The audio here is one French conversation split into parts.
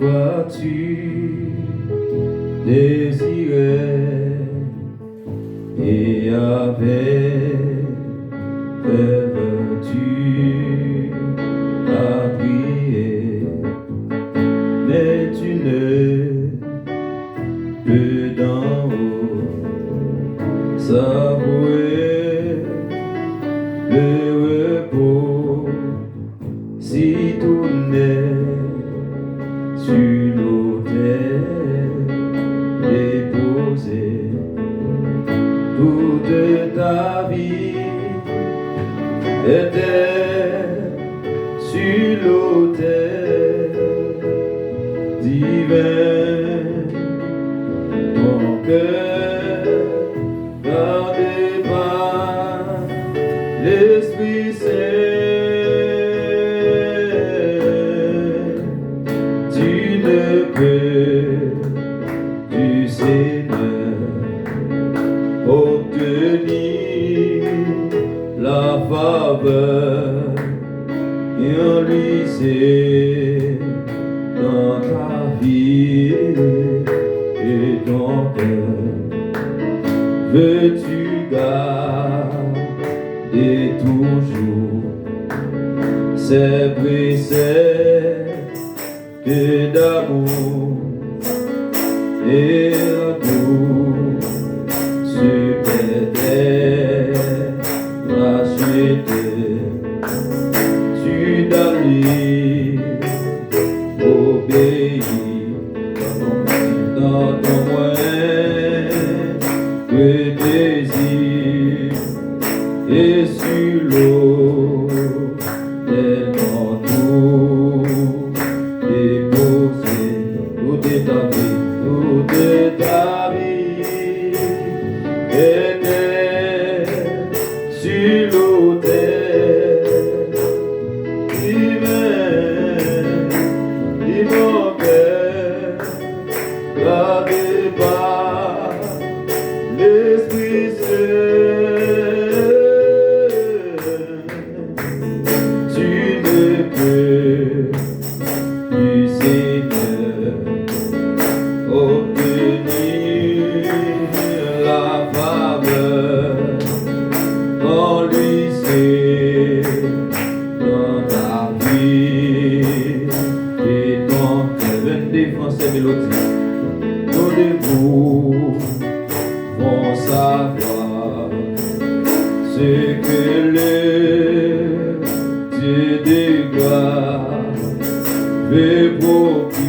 fois tu désirais et avec ferveur tu as prié, mais tu ne peux d'en haut savourer le repos si tout n'est sur l'autel déposé. Toute ta vie était sur l'autel divin. Ton cœur gardé par l'Esprit Saint, tu ne peux du Seigneur obtenir la faveur qu'il lui sait dans ta vie et ton cœur. Veux-tu garder toujours ces préceptes d'amour et tout super racheté? Tu dois lui obéir dans ton moindre désir et sur l'eau tellement tout déposé. Toute ta vie était sur l'autel divin, et mon cœur gardé par l'Esprit Saint. Tu ne peux du Seigneur obtenir la faveur qu'on lui sait dans ta vie et ton cœur. Vendez français mélodie, nos debout vont savoir ce que le Dieu de gloire veut procurer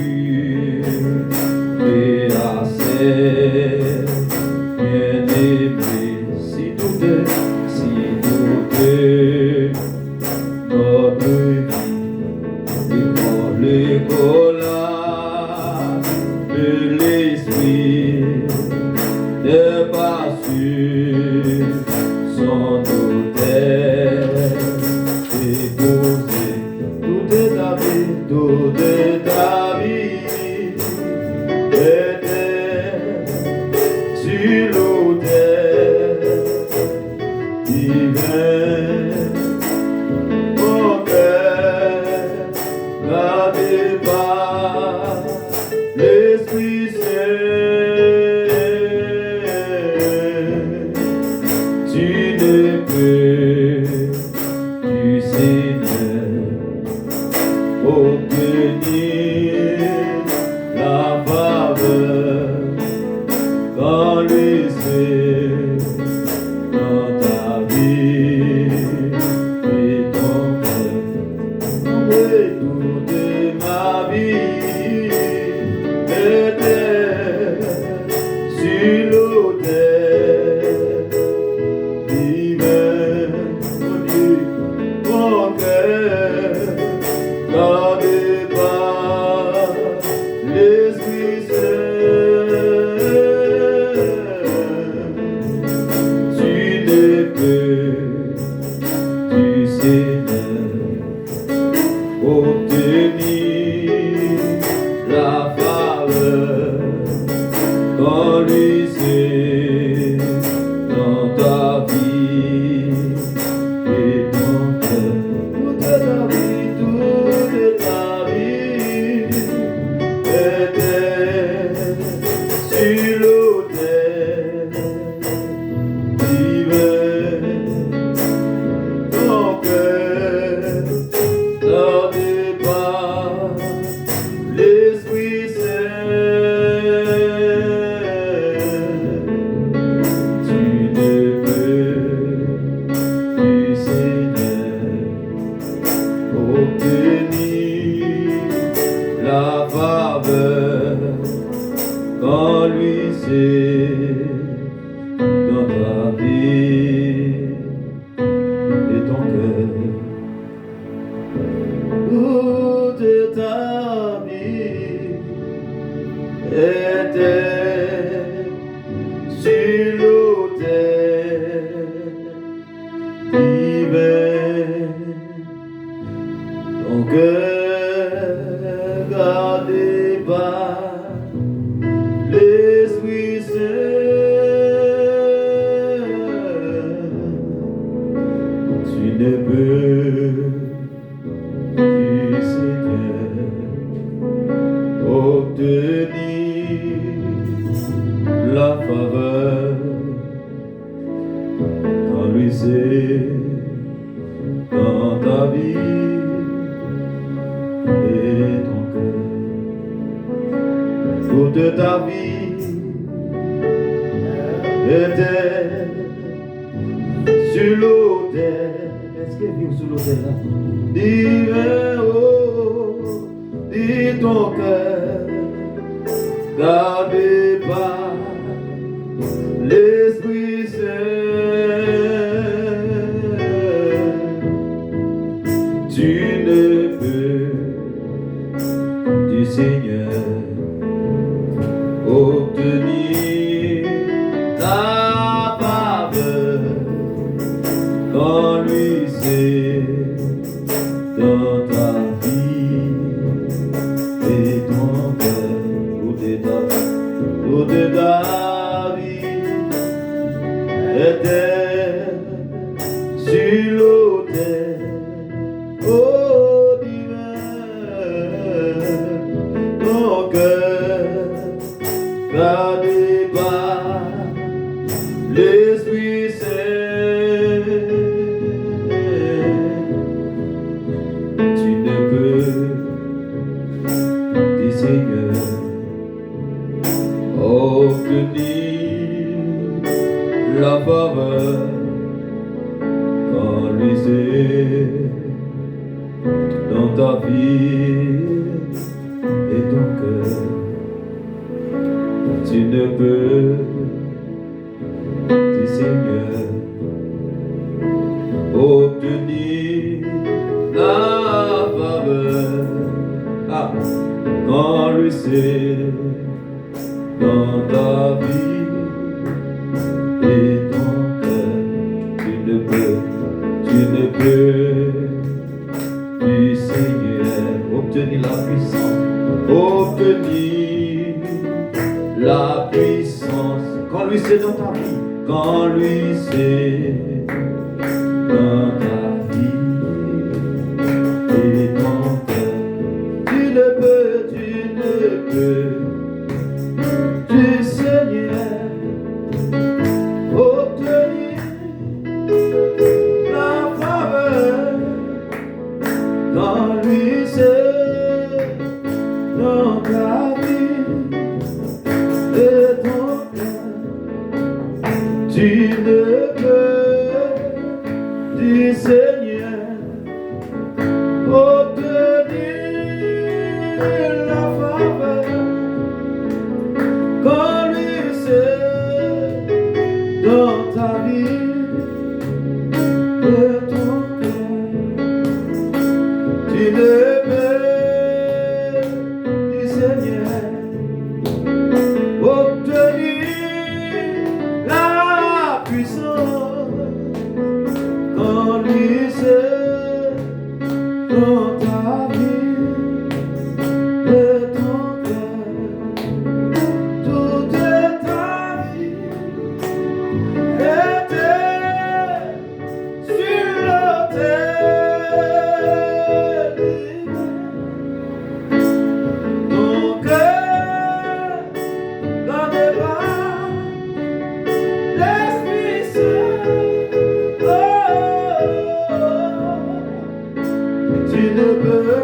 à ses bien-aimés. Si tout est notre vie et dans le collage de l'esprit n'est pas sur son autel déposé. Tout est à vie, tout est à cœur gardé par l'Esprit Saint, tu ne peux du Seigneur obtenir la faveur quand lui c'est dans ta vie et ton cœur. Toute ta vie était sur l'autel. Est-ce qu'elle vit sur l'autel là? Divin, oh, dis ton cœur, gardé par l'Esprit Saint, tu ne peux du Seigneur obtenir la faveur quand lui c'est dans ta vie et ton cœur, toute ta vie était sur l'autel, oh divin, ton cœur gardé par l'Esprit Saint, tu ne peux du Seigneur obtenir la faveur quand lui c'est dans ta vie et ton cœur. Tu ne peux du Seigneur obtenir la faveur quand lui c'est dans ta vie et ton cœur. Tu ne peux du Seigneur obtenir la puissance quand lui c'est dans ta vie, quand lui c'est dans ta vie et ton cœur. Tu ne peux du Seigneur obtenir la faveur quand lui c'est dans ta vie et ton cœur. Tu ne peux du Seigneur obtenir la faveur quand lui c'est dans ta vie et ton cœur. Tu ne peux du Seigneur obtenir la puissance quand lui c'est dans ta vie et ton cœur. Toute ta vie était sur l'autel, ton cœur gardé par l'Esprit Saint, tu ne peux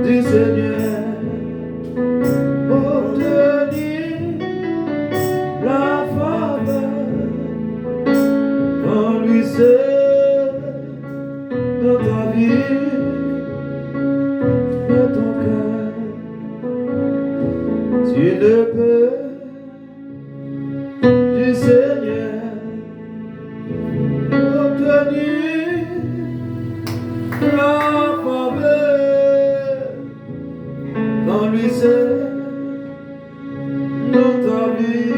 du Seigneur obtenir la faveur quand lui c'est dans ta vie et ton cœur. Tu ne peux du Seigneur obtenir la faveur quand lui c'est dans ta vie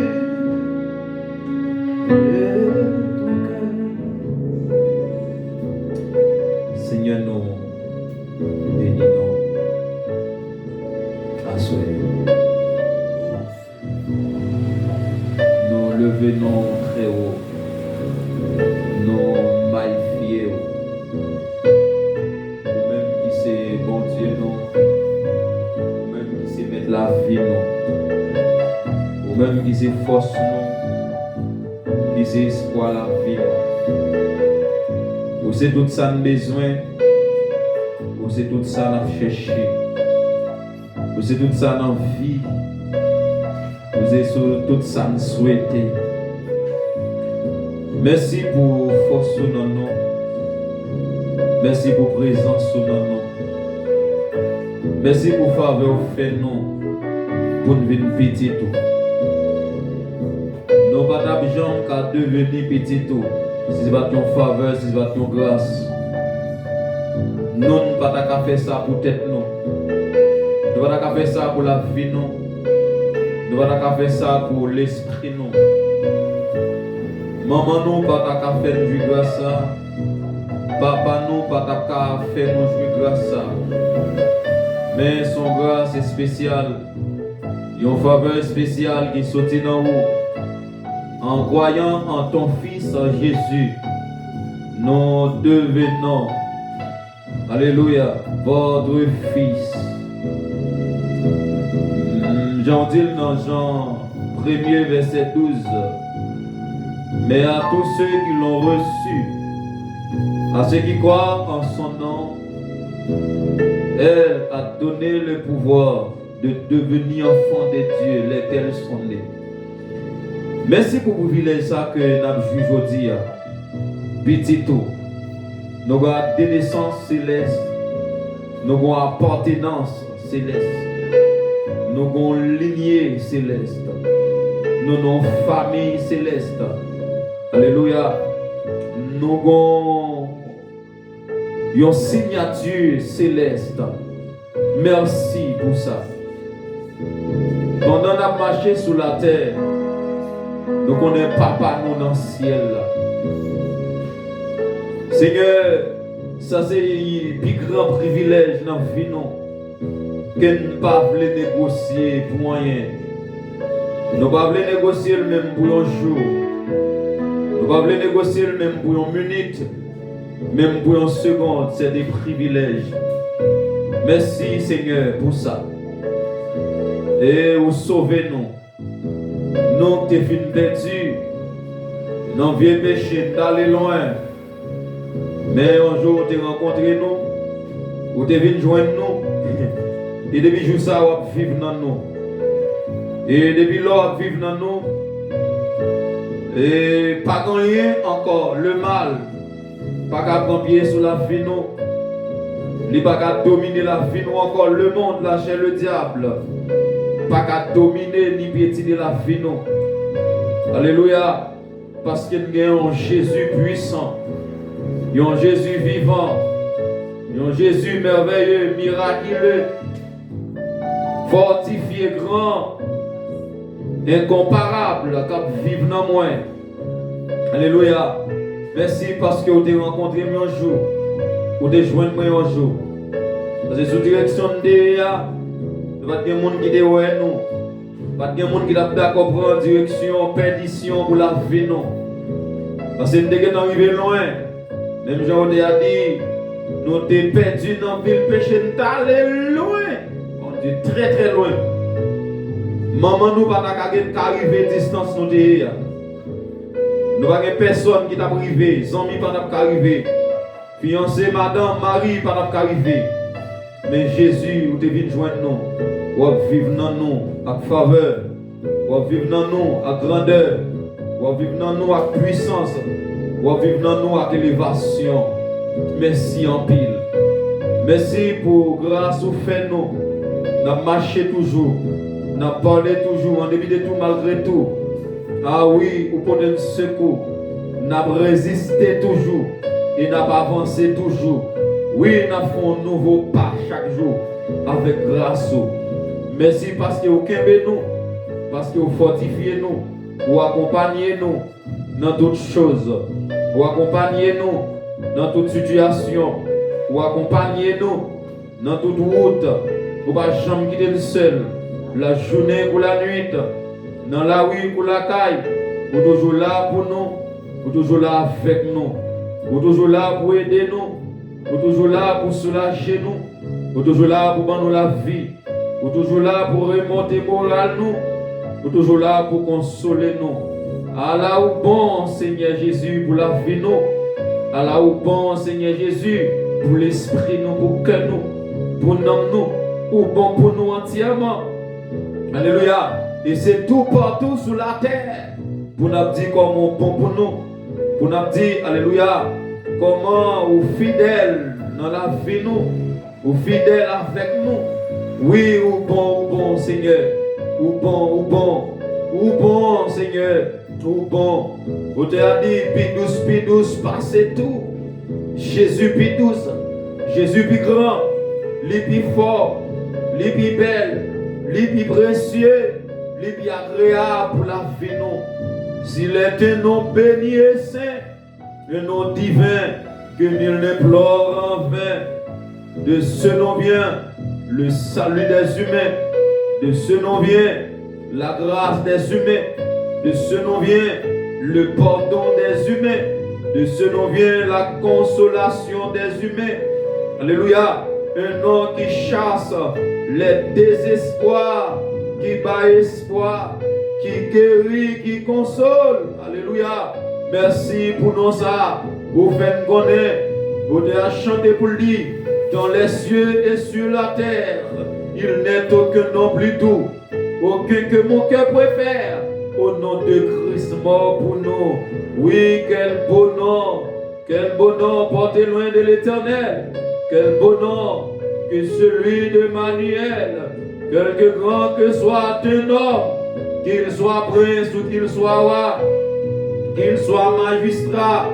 et ton cœur. Seigneur, nous force nous, qui c'est espoir la vie. Ou c'est tout ça nous besoin, ou c'est tout ça nous chercher, ou c'est tout ça nous vie, ou c'est tout ça nous souhaiter. Merci pour force dans nous. Merci pour présence dans nous. Merci pour faveur fait nous pour nous venir petit tout. Nous pas d'argent qu'à devenir petit tout. Si c'est pas ton faveur, si c'est pas ton grâce. Nous ne pas qu'à faire ça pour tête nous. Nous pas qu'à faire ça pour la vie nous. Nous pas qu'à faire ça pour l'esprit nous. Maman nous pas qu'à faire du grâce. Papa nous pas qu'à faire nous jouer grâce. Mais son grâce est spéciale. Une faveur spéciale qui sortit d'en haut. En croyant en ton Fils en Jésus, nous devenons, alléluia, votre Fils. Jean dit dans Jean 1er verset 12. Mais à tous ceux qui l'ont reçu, à ceux qui croient en son nom, elle a donné le pouvoir de devenir enfants de Dieu, lesquels sont nés. Merci pour le privilège que nous avons vu aujourd'hui. Petit tout. Nous avons des naissances célestes. Nous avons appartenance céleste. Nous avons lignée céleste. Nous avons famille céleste. Alléluia. Nous avons une signature céleste. Merci pour ça. Pendant qu'on a marché sur la terre, nous connaissons Papa nous dans le ciel. Seigneur, ça c'est le plus grand privilège dans la vie que nous ne pouvons pas négocier pour rien. Nous ne pouvons pas négocier le même pour un jour. Nous ne pouvons pas négocier le même pour une minute, même pour une seconde. C'est des privilèges. Merci Seigneur pour ça. Et vous sauvez-nous. Nous t'es fin perdu. Dans vieux péché, d'aller loin. Mais un jour, tu rencontré nous. Ou tu es venu joindre nous. Et depuis jour ça, on vivre dans nous. Et depuis là, on vivre dans nous. Et pas rien encore. Le mal. Pas qu'à prendre pied sur la vie nous. Il n'y a pas qu'à dominer la vie nous encore. Le monde, la chair, le diable. Pas qu'à dominer ni piétiner la vie nous. Alléluia. Parce qu'il y a un Jésus puissant. Il y a un Jésus vivant. Il y a un Jésus merveilleux, miraculeux. Fortifié, grand. Incomparable. Qui vit dans moi. Alléluia. Merci parce que vous avez rencontré moi un jour. Vous avez joint moi un jour. Parce que sous direction de DEA, il n'y a pas de monde qui est derrière nous. Pas de monde qui est d'accord pour en direction, perdition pour la vie. Non. Parce que nous sommes arrivés loin. Même Jean a dit, nous sommes perdus dans le péché, nous sommes allés loin. On dit très très loin. Maman nous pas arriver à distance nous derrière. Nous n'avons pas personne qui t'a arrivé, les amis pas arrivé. Fiancé, madame, mari pas arrivé. Mais Jésus, vous devez joindre nous. Vous vivre dans nous avec faveur. Vous vivre dans nous avec grandeur. Vous vivre dans nous avec puissance. Vous vivre dans nous avec élévation. Merci en pile. Merci pour grâce ou fait nous. Nous avons marché toujours. Nous avons parlé toujours en début de tout malgré tout. Ah oui, vous pouvez nous secours. Nous avons résisté toujours. Et nous avons avancé toujours. Oui, nous avons fait un nouveau pas chaque jour. Avec grâce. Merci parce que vous aimez nous. Parce que vous fortifiez nous. Vous accompagnez nous dans toutes choses. Vous accompagnez nous dans toute situation. Vous accompagnez nous dans toute route. Vous ne pouvez jamais quitter le seul. La journée pour la nuit. Dans la rue pour la caille. Vous êtes toujours là pour nous. Vous êtes toujours là avec nous. Vous êtes toujours là pour aider nous. Vous êtes toujours là pour soulager nous. Vous êtes toujours là pour nous la vie. Vous êtes toujours là pour remonter moral nous. Nous toujours là pour consoler nous. Allah ou bon Seigneur Jésus pour la vie nous. Allah ou bon Seigneur Jésus pour l'esprit nous, pour cœur nous, pour nous, ou bon pour nous entièrement. Alléluia. Et c'est tout partout sur la terre. Pour nous dire comment bon pour nous. Pour nous dire, alléluia, comment ou fidèle dans la vie nous. Ou fidèle avec nous. Oui, ou bon Seigneur. Ou bon Seigneur. Ou bon. Vous te a dit, puis douce, passez tout. Jésus puis douce. Jésus puis grand. Lui puis fort. Lui puis belle. Lui puis précieux. Lui puis agréable pour la vie nous. S'il est un nom béni et saint, un nom divin, que nul n'implore en vain. De ce nom vient le salut des humains. De ce nom vient la grâce des humains. De ce nom vient le pardon des humains. De ce nom vient la consolation des humains. Alléluia. Un nom qui chasse les désespoirs, qui bat espoir, qui guérit, qui console. Alléluia. Merci pour nous ça. Vous faites connaître. Vous devez chanter pour lui. Dans les cieux et sur la terre, il n'est aucun nom plus doux, aucun que mon cœur préfère. Au nom de Christ mort pour nous. Oui, quel beau nom porté loin de l'éternel. Quel beau nom que celui de Manuel. Quelque grand que soit un homme, qu'il soit prince ou qu'il soit roi, qu'il soit magistrat,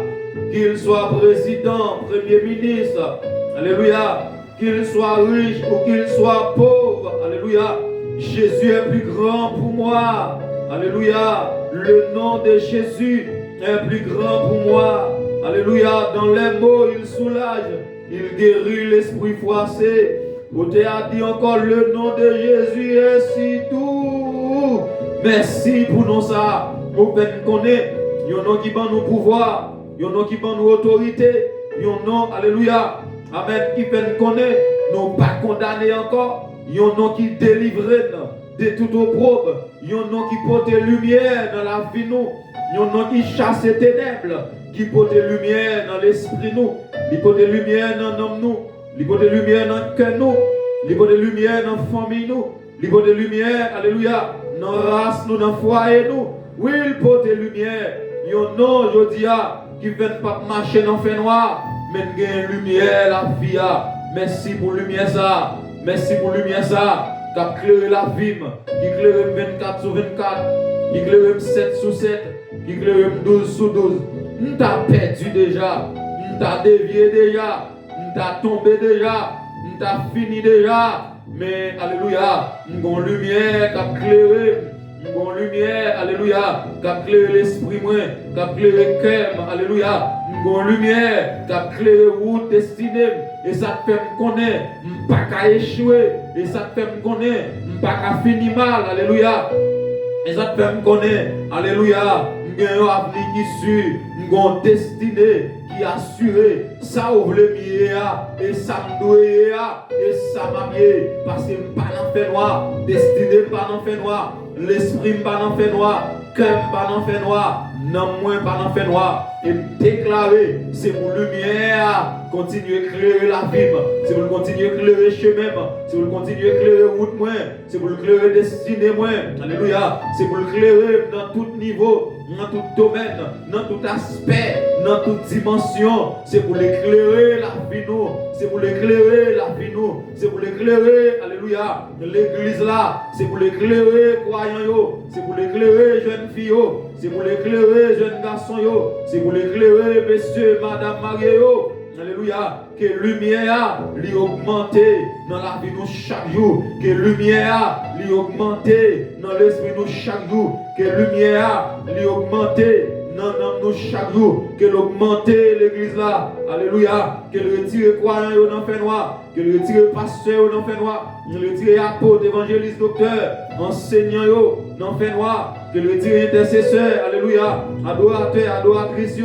qu'il soit président, premier ministre, alléluia, qu'il soit riche ou qu'il soit pauvre, alléluia, Jésus est plus grand pour moi, alléluia, le nom de Jésus est plus grand pour moi, alléluia, dans les mots il soulage, il guérit l'esprit froissé. Vous te a dit encore le nom de Jésus est si doux. Merci pour nous ça. Nous connaissons, il y a un nom qui va nous pouvoir, il y a un nom qui va nous autorité, il y a un nom, alléluia, amen, qui fait nous connaître, nous pas condamnés encore, il y a un nom qui délivre de toute opprobre, il y a un nom qui porte lumière dans la vie nous, il y a un nom qui chasse les ténèbres, qui porte lumière dans l'esprit nous, qui porte lumière dans l'homme nous. Libre de lumière dans le cœur nous, libre de lumière dans la famille nous, libre de lumière, alléluia, dans la race nous, dans le foyer nous. Oui, il porte lumière. Il y a un nom, je dis, qui ne vient pas marcher dans le fait noir, mais il y a une lumière, la vie. Merci pour la lumière ça. Merci pour la lumière ça. Qui a éclairé la vie, qui éclaire 24 sur 24, qui éclaire 7 sur 7, qui éclaire 12 sur 12. Nous t'as perdu déjà, nous t'as dévié déjà. T'as tombé déjà, t'as fini déjà, mais alléluia, nous avons lumière qui a éclairé, nous avons lumière, alléluia, qui a éclairé l'esprit moi, qui a éclairé le cœur, alléluia, nous avons lumière qui a éclairé route destinée, et ça te fait me connaître, pas qu'à échouer, et ça te fait me connaître, pas qu'à finir mal, alléluia, et ça te fait me connaître, alléluia, nous avons un avenir qui suit, nous avons une destinée qui assuré, ça ouvre le mieux, et ça me doit, et ça m'a bien, parce que je ne suis pas dans le fait noir, destiné pas dans le fait noir, l'esprit pas dans le fait noir, cœur pas dans le fait noir, non moins pas dans le fait noir, et déclarer, c'est pour lumière, continuer à éclairer la vie, c'est pour continuer à éclairer le chemin, c'est pour continuer à éclairer la route, c'est pour éclairer la destinée, alléluia, c'est pour éclairer dans tout niveau, dans tout domaine, dans tout aspect, dans toute dimension, c'est pour l'éclairer la vie nous, c'est pour l'éclairer la vie nous, c'est pour l'éclairer, alléluia, l'église là, c'est pour l'éclairer croyants yo, c'est pour l'éclairer jeunes filles yo, c'est pour l'éclairer jeunes garçons yo, c'est pour l'éclairer messieurs, madame mariés yo, alléluia, que lumière lui augmenter dans la vie nous chaque jour, que lumière lui augmenter dans l'esprit nous chaque jour, que lumière lui augmenter dans nous chaque jour, que l'augmenter l'église là, alléluia, que le retire croyant dans le fait noir, que le retire pasteur dans le fait noir, que le retire apôtre, évangéliste, docteur, enseignant dans le fait noir, que le retire intercesseur, alléluia, adorateur, adoratrice,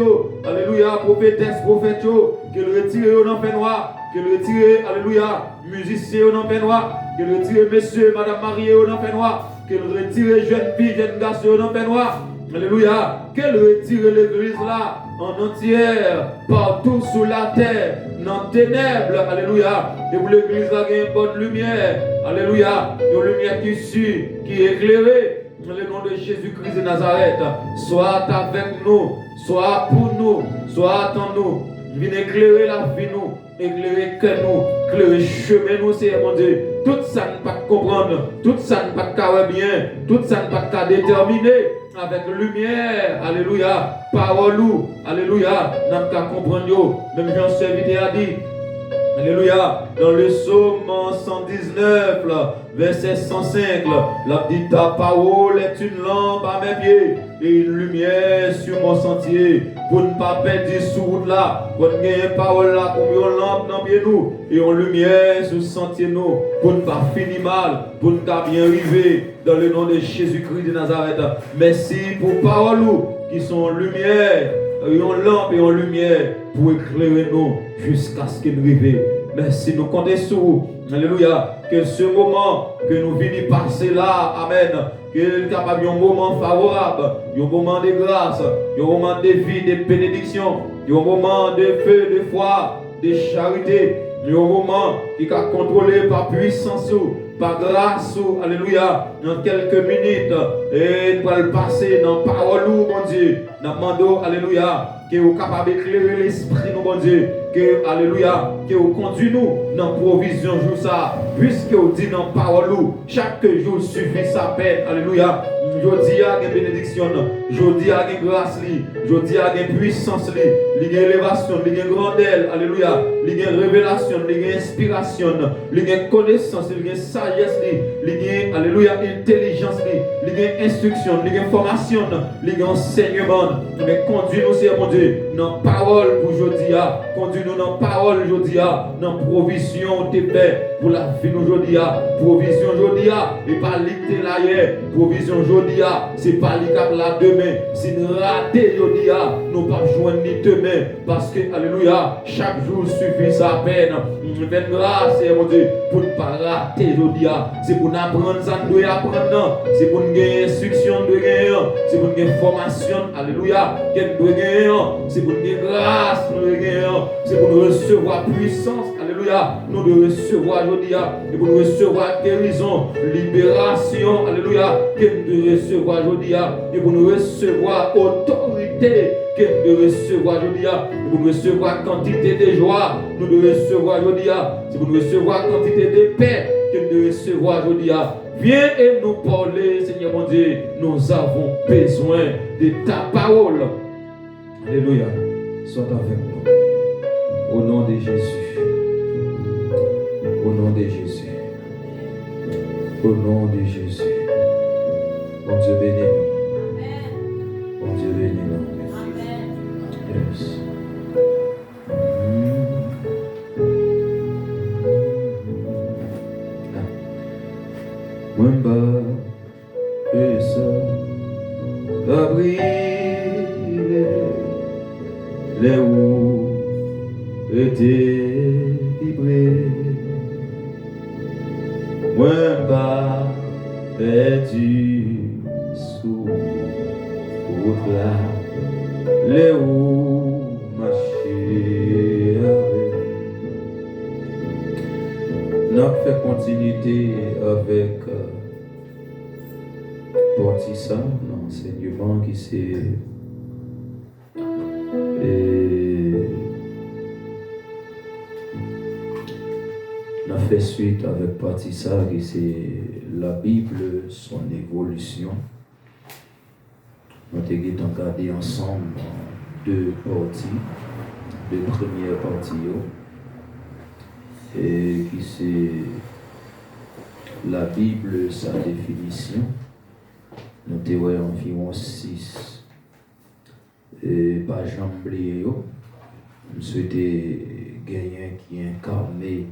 alléluia, prophétesse, prophète, que le retire dans le fait noir, que le retire, alléluia, musicien dans le fait noir, que le retire monsieur, madame mariée dans le fait noir, qu'elle retire les jeunes filles, jeunes garçons dans le noir. Alléluia. Qu'elle retire l'église là en entière, partout sur la terre, dans les ténèbres. Alléluia. Et pour l'église là, il y a une bonne lumière. Alléluia. Une lumière qui suit, qui est éclairée. Dans le nom de Jésus-Christ de Nazareth. Soit avec nous, soit pour nous, soit en nous. Viens éclairer la vie nous, éclairer que nous, éclairer le chemin nous, c'est mon Dieu. Tout ça ne pas comprendre, tout ça ne pas carrer bien, tout ça ne pas déterminer avec lumière. Alléluia. Parole ou, alléluia. N'a pas comprendre. Même Jean serviteur a dit. Alléluia. Dans le psaume 119, verset 105, la dit ta parole est une lampe à mes pieds et une lumière sur mon sentier. Pour ne pas perdre sur route là, pour ne gagner parole là comme une lampe dans pied nous et une lumière sur le sentier nous. Pour ne pas finir mal, pour ne pas bien arriver dans le nom de Jésus-Christ de Nazareth. Merci pour parole qui sont lumière. Une lampe et une lumière pour éclairer nous jusqu'à ce qu'il arrive. Merci, nous comptons sur vous. Alléluia. Que ce moment que nous venons passer là, amen, qu'il y ait un moment favorable, un moment de grâce, un moment de vie, de bénédiction, un moment de feu, de foi, de charité, un moment qui est contrôlé par puissance, par grâce, alléluia, dans quelques minutes, et nous allons passer dans la parole, mon Dieu, nous demandons, alléluia, que vous capable d'éclairer l'esprit, mon Dieu, que, alléluia, que vous conduisez nous dans la provision, jour ça, puisque vous dites dans la parole, chaque jour suffit sa peine, alléluia. Je dis à une bénédiction, je dis à une grâce, je dis à une puissance, il y a une élévation, il y a une grandeur, alléluia, il y a une révélation, il y a une inspiration, il y a une connaissance, il y a une sagesse, il y a, alléluia, intelligence, il y a une instruction, il y a une formation, il y a un enseignement. Mais conduis-nous, Seigneur mon Dieu, dans la parole pour aujourd'hui, conduis-nous dans la parole aujourd'hui, dans la provision de paix pour la vie aujourd'hui, provision aujourd'hui, et pas l'été là hier, provision aujourd'hui. C'est pas les cap là demain, c'est une raté aujourd'hui, nous pas joindre ni demain, parce que, alléluia, chaque jour suffit sa peine. Faites grâce, mon Dieu, pour ne pas rater aujourd'hui, c'est pour nous apprendre ça, nous devons apprendre, c'est pour nous gagner instruction, nous devons gagner, c'est pour nous gagner formation, alléluia, nous devons gagner, c'est pour nous gagner grâce, nous devons gagner, c'est pour nous recevoir puissance, alléluia, nous devons recevoir aujourd'hui, et pour nous recevoir guérison, libération, alléluia, que nous devons recevoir aujourd'hui, et pour nous recevoir autorité, que nous devons recevoir aujourd'hui, et pour nous recevoir quantité de joie, nous devons recevoir aujourd'hui, c'est pour nous recevoir quantité de paix, que nous devons recevoir aujourd'hui. Viens et nous parler, Seigneur mon Dieu, nous avons besoin de ta parole. Alléluia, sois avec nous. Au nom de Jésus. Au nom de Jésus. Au nom de Jésus. Bon Dieu bénis. Bon Dieu bénis. Yes. Mwemba esa abri les où étaient vibrés. Mwemba perdu sous là les où marcher avec. N'a fait continuité avec Portissa, l'enseignement qui s'est n'a fait suite avec Portissa qui c'est la Bible, son évolution. Nous avons regardé ensemble deux parties, deux premières parties, et qui c'est la Bible, sa définition. Nous avons environ 6 pages emblées. Nous souhaitons gagner qui est incarné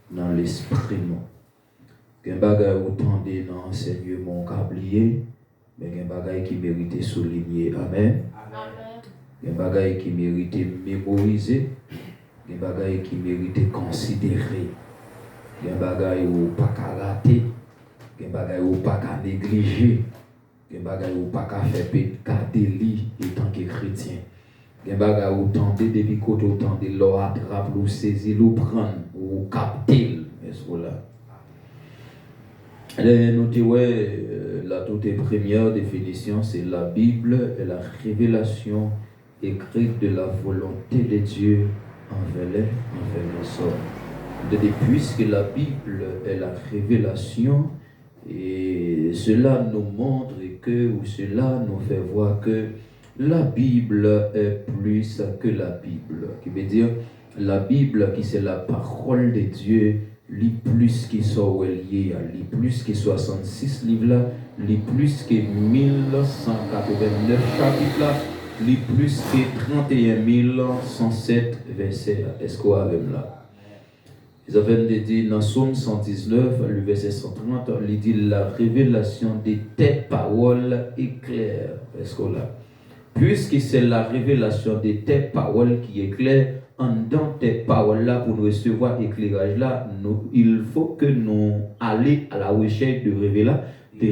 dans l'esprit. Il y a un bagage autant dans l'enseignement câblier, mais il y a un bagage qui mérite souligner. Amen. Il y a un bagage qui mérite mémoriser. Il y a un bagage qui mérite considérer. Il y a un bagage où pas qu'à rater. Il y a des bagages ou pas qu'à négliger. Il y a des bagages ou pas qu'à faire qu'à délit étant que chrétien. Il y a des bagages ou tenter depuis côté ou tenter l'eau attrape, ou saisir, ou prendre, ou capter. Est-ce que là? Nous disons, la toute première définition, c'est la Bible est la révélation écrite de la volonté de Dieu envers les hommes. Puisque la Bible est la révélation, et cela nous montre que, ou cela nous fait voir que la Bible est plus que la Bible. Qui veut dire, la Bible, qui c'est la parole de Dieu, lit plus qui soit lié à lit plus que 66 livres là, lit plus que 1189 chapitres là, lit plus que 31 107 versets. Est-ce qu'on a même là? Ils avaient dit dans Psaume 119, le verset 130, il dit la révélation de tes paroles éclaire. Est-ce qu'on a? Puisque c'est la révélation de tes paroles qui éclaire, dans tes paroles-là, pour nous recevoir éclairage-là, il faut que nous allions à la recherche de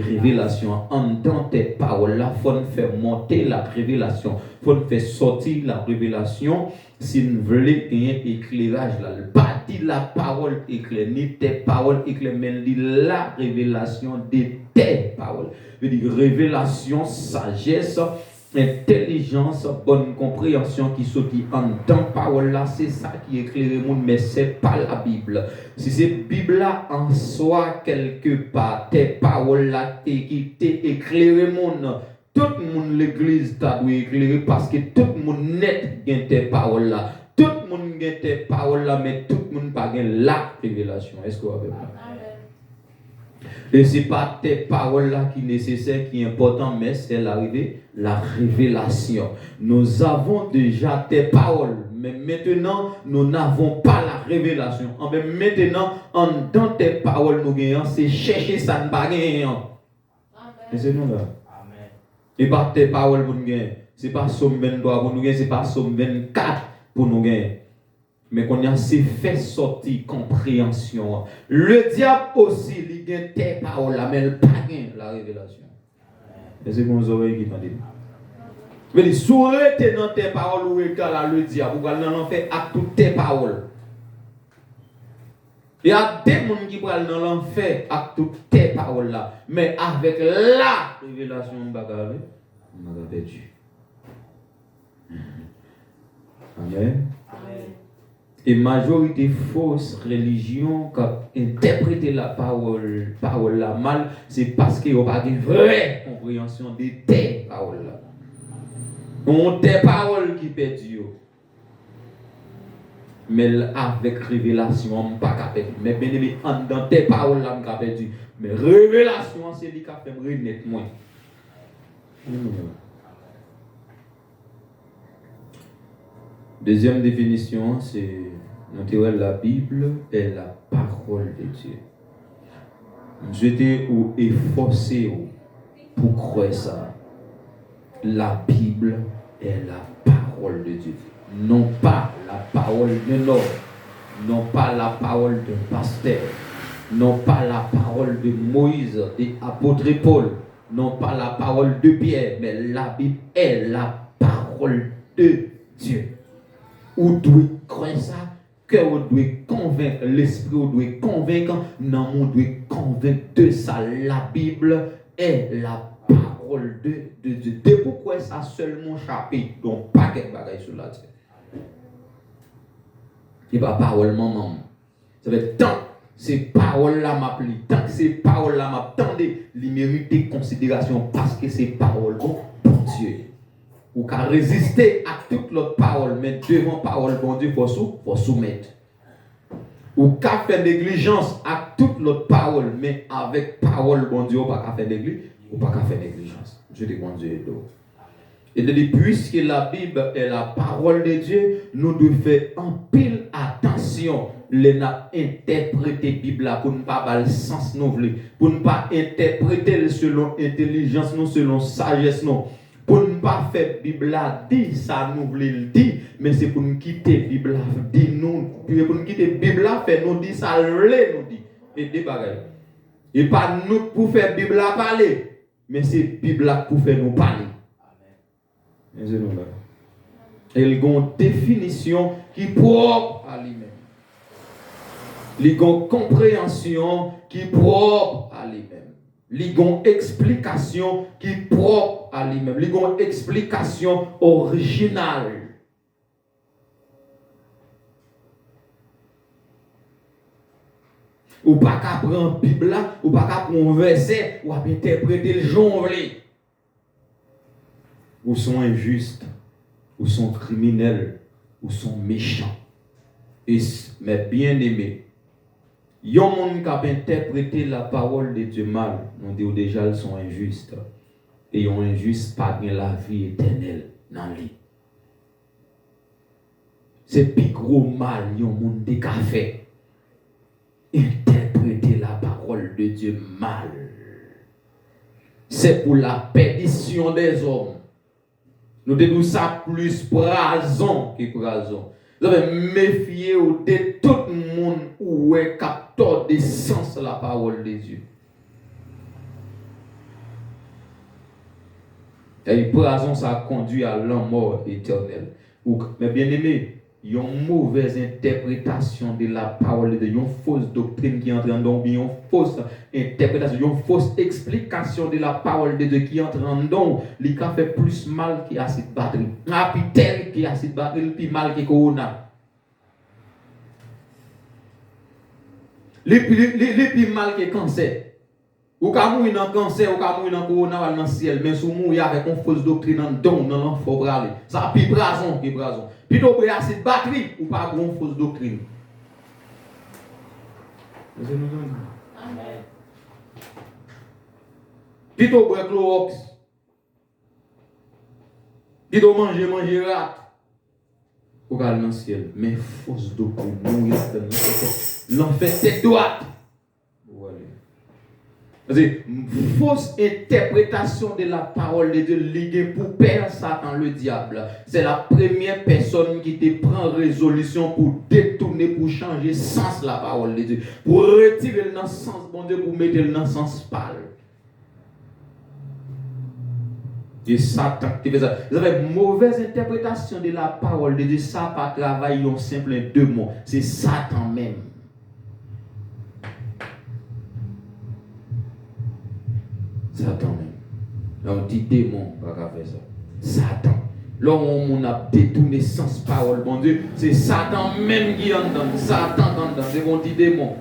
révélations. Dans tes paroles-là, il faut nous faire monter la révélation. Il faut nous faire sortir la révélation si nous voulons gagner éclairage-là. Pas dit la parole éclaire, ni tes paroles éclair, mais dit la révélation de tes paroles. Je dis révélation, sagesse, intelligence, bonne compréhension qui sortit en tant parole là, c'est ça qui éclaire le monde, mais c'est pas la Bible. Si c'est Bible là en soi quelque part, tes paroles là qui t'éclaire le monde, tout le monde l'église t'a dû éclairer parce que tout le monde net gagne tes paroles là, tout le monde gagne tes paroles là, mais tout le monde pas gagne la révélation. Est-ce que vous avez ça? Et ce n'est pas tes paroles là qui sont nécessaires, qui est important, mais c'est la révélation. Nous avons déjà tes paroles, mais maintenant, nous n'avons pas la révélation. Mais maintenant, dans tes paroles, nous gagnons, c'est chercher ça, ne pas gagner. Et c'est nous là. Amen. Et pas tes paroles pour nous gagner. Ce n'est pas Somme 23 pour nous gagner, ce n'est pas Somme 24 pour nous gagner. Mais qu'on a assez fait sortir compréhension. Le diable aussi, il gagne tes paroles là, mais il n'a pas la révélation. Et c'est mon oreille qui t'en dit. Mais il souhaite dans tes paroles ou égal le diable, vous allez en faire à toutes tes paroles. Il y a des gens qui prennent dans l'enfer à toutes tes paroles là, mais avec la révélation, on va perdu. Amen. Et majorité fausse religion qui a interprété la parole là mal, c'est parce qu'ils n'ont pas une vraie compréhension de tes paroles là. On tes paroles qui perdent. Mais avec révélation, on ne peut pas perdre. Mais bien aimé, dans tes paroles là, on peut perdre. Mais révélation, c'est lui qui a fait renaître moins. Deuxième définition, c'est la Bible est la parole de Dieu. J'étais ou efforcé pour croire ça. La Bible est la parole de Dieu. Non pas la parole d'un homme, non pas la parole d'un pasteur, non pas la parole de Moïse, de l'apôtre Paul, non pas la parole de Pierre, mais la Bible est la parole de Dieu. Vous devez croire ça, que vous devez convaincre, l'esprit vous devez convaincre, non, vous devez convaincre de ça. La Bible est la parole de Dieu. C'est pourquoi ça seulement chapitre, donc pas quelque bagaille sur la terre. Il va parole maman. Ça veut dire tant ces paroles-là m'appellent, tant que ces paroles-là m'attendent, ils méritent considération parce que ces paroles bon pour Dieu. Ou qu'à résister à toute l'autre parole, mais devant parole bon Dieu, il faut soumettre. Ou qu'à faire négligence à toute l'autre parole, mais avec parole bon Dieu, pas qu'à faire négligence, ou pas qu'à faire négligence. Je dis bon Dieu. Et de dire, puisque la Bible est la parole de Dieu, nous devons faire en pile attention. Les interpréter la Bible pour ne pas avoir le sens nous pour ne pas interpréter selon intelligence, nous selon sagesse, nous. Pour ne pas faire la Bible dit ça nous voulons le dire, mais c'est pour nous quitter la Bible dit nous, pour nous quitter la Bible fait nous dit ça nous dit. Et des bagailles. Et pas nous pour faire Bible à parler, mais c'est Bible pour faire nous parler. Amen. Il y a une définition qui est propre à lui-même. Il y a une compréhension qui est propre à lui-même. Il y a une explication qui est propre à lui-même. Il y a une explication originale. Ou pas qu'à prendre la Bible, ou pas qu'à prendre un verset, ou à interpréter le jonglé. Ou sont injustes, ou sont criminels, ou sont méchants. Et, mais bien aimés, il y a des gens qui ont interprété la parole de Dieu mal. On dit déjà ils sont injustes. Et ils ont injustes pas bien la vie éternelle dans lui. C'est plus gros mal, il y a des gens qui ont fait. Interpréter la parole de Dieu mal. C'est pour la perdition des hommes. Nous disons ça plus brason que brason. Vous devez méfier de tout le monde où est capteur de sens la parole de Dieu. Et brason, ça conduit à la mort éternelle. Mais bien aimé, il y a une mauvaise interprétation de la parole de Dieu, une fausse doctrine qui entre en nous, une fausse interprétation, une fausse explication de la parole de Dieu qui entre en nous, qui fait plus mal qu'acide batterie. Puis tel qu'acide batterie, plus mal que corona. Les plus mal que cancer. Ou quand mourir dans cancer, ou quand mourir dans corona, dans le ciel, mais si vous mourrez avec une fausse doctrine en don, dans l'enfant bralé. Ça a plus brason que brason. Plutôt que acide batterie ou pas une fausse doctrine. Amen. Plutôt que Clorox. Plutôt manger rat. Ou aller dans le ciel. Mais fausse doctrine, mourir dans l'enfer tête droite. C'est une fausse interprétation de la parole de Dieu liée pour perdre Satan, le diable. C'est la première personne qui te prend résolution pour détourner, pour changer sens la parole de Dieu. Pour retirer le sens bon Dieu, pour mettre le sens pâle. Et Satan qui fait ça. Vous avez une mauvaise interprétation de la parole de Dieu. Ça pas travailler en simple deux mots. C'est Satan même. Satan même. Là, on dit démon, pas qu'à faire ça. Satan. Là, on a détourné sens parole, bon Dieu. C'est Satan même qui en donne. Satan en donne. C'est on dit démon.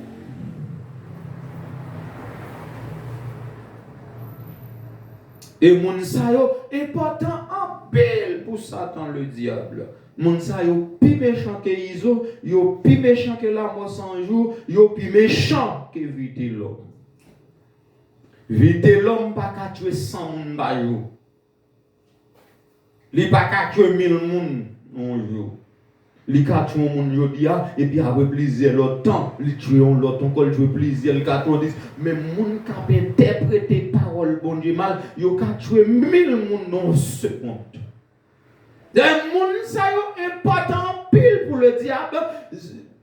Et mon sayo important en belle pour Satan le diable. Mon sayo plus méchant que Iso, yo plus méchant que la mort sans jour, yo plus méchant que vite l'homme. Vite l'homme pas qu'à tuer 100 moun ba yo. Li pas qu'à tuer 1000 moun non yo. Li ka tuer moun yo dia et puis après plaisir l'autre temps, li tuer l'autre encore tuer plaisir le 90 mais moun ka interpréter parole bon Dieu mal, yo ka tuer 1000 moun non seconde. Des moun ça yo important pile pour le diable.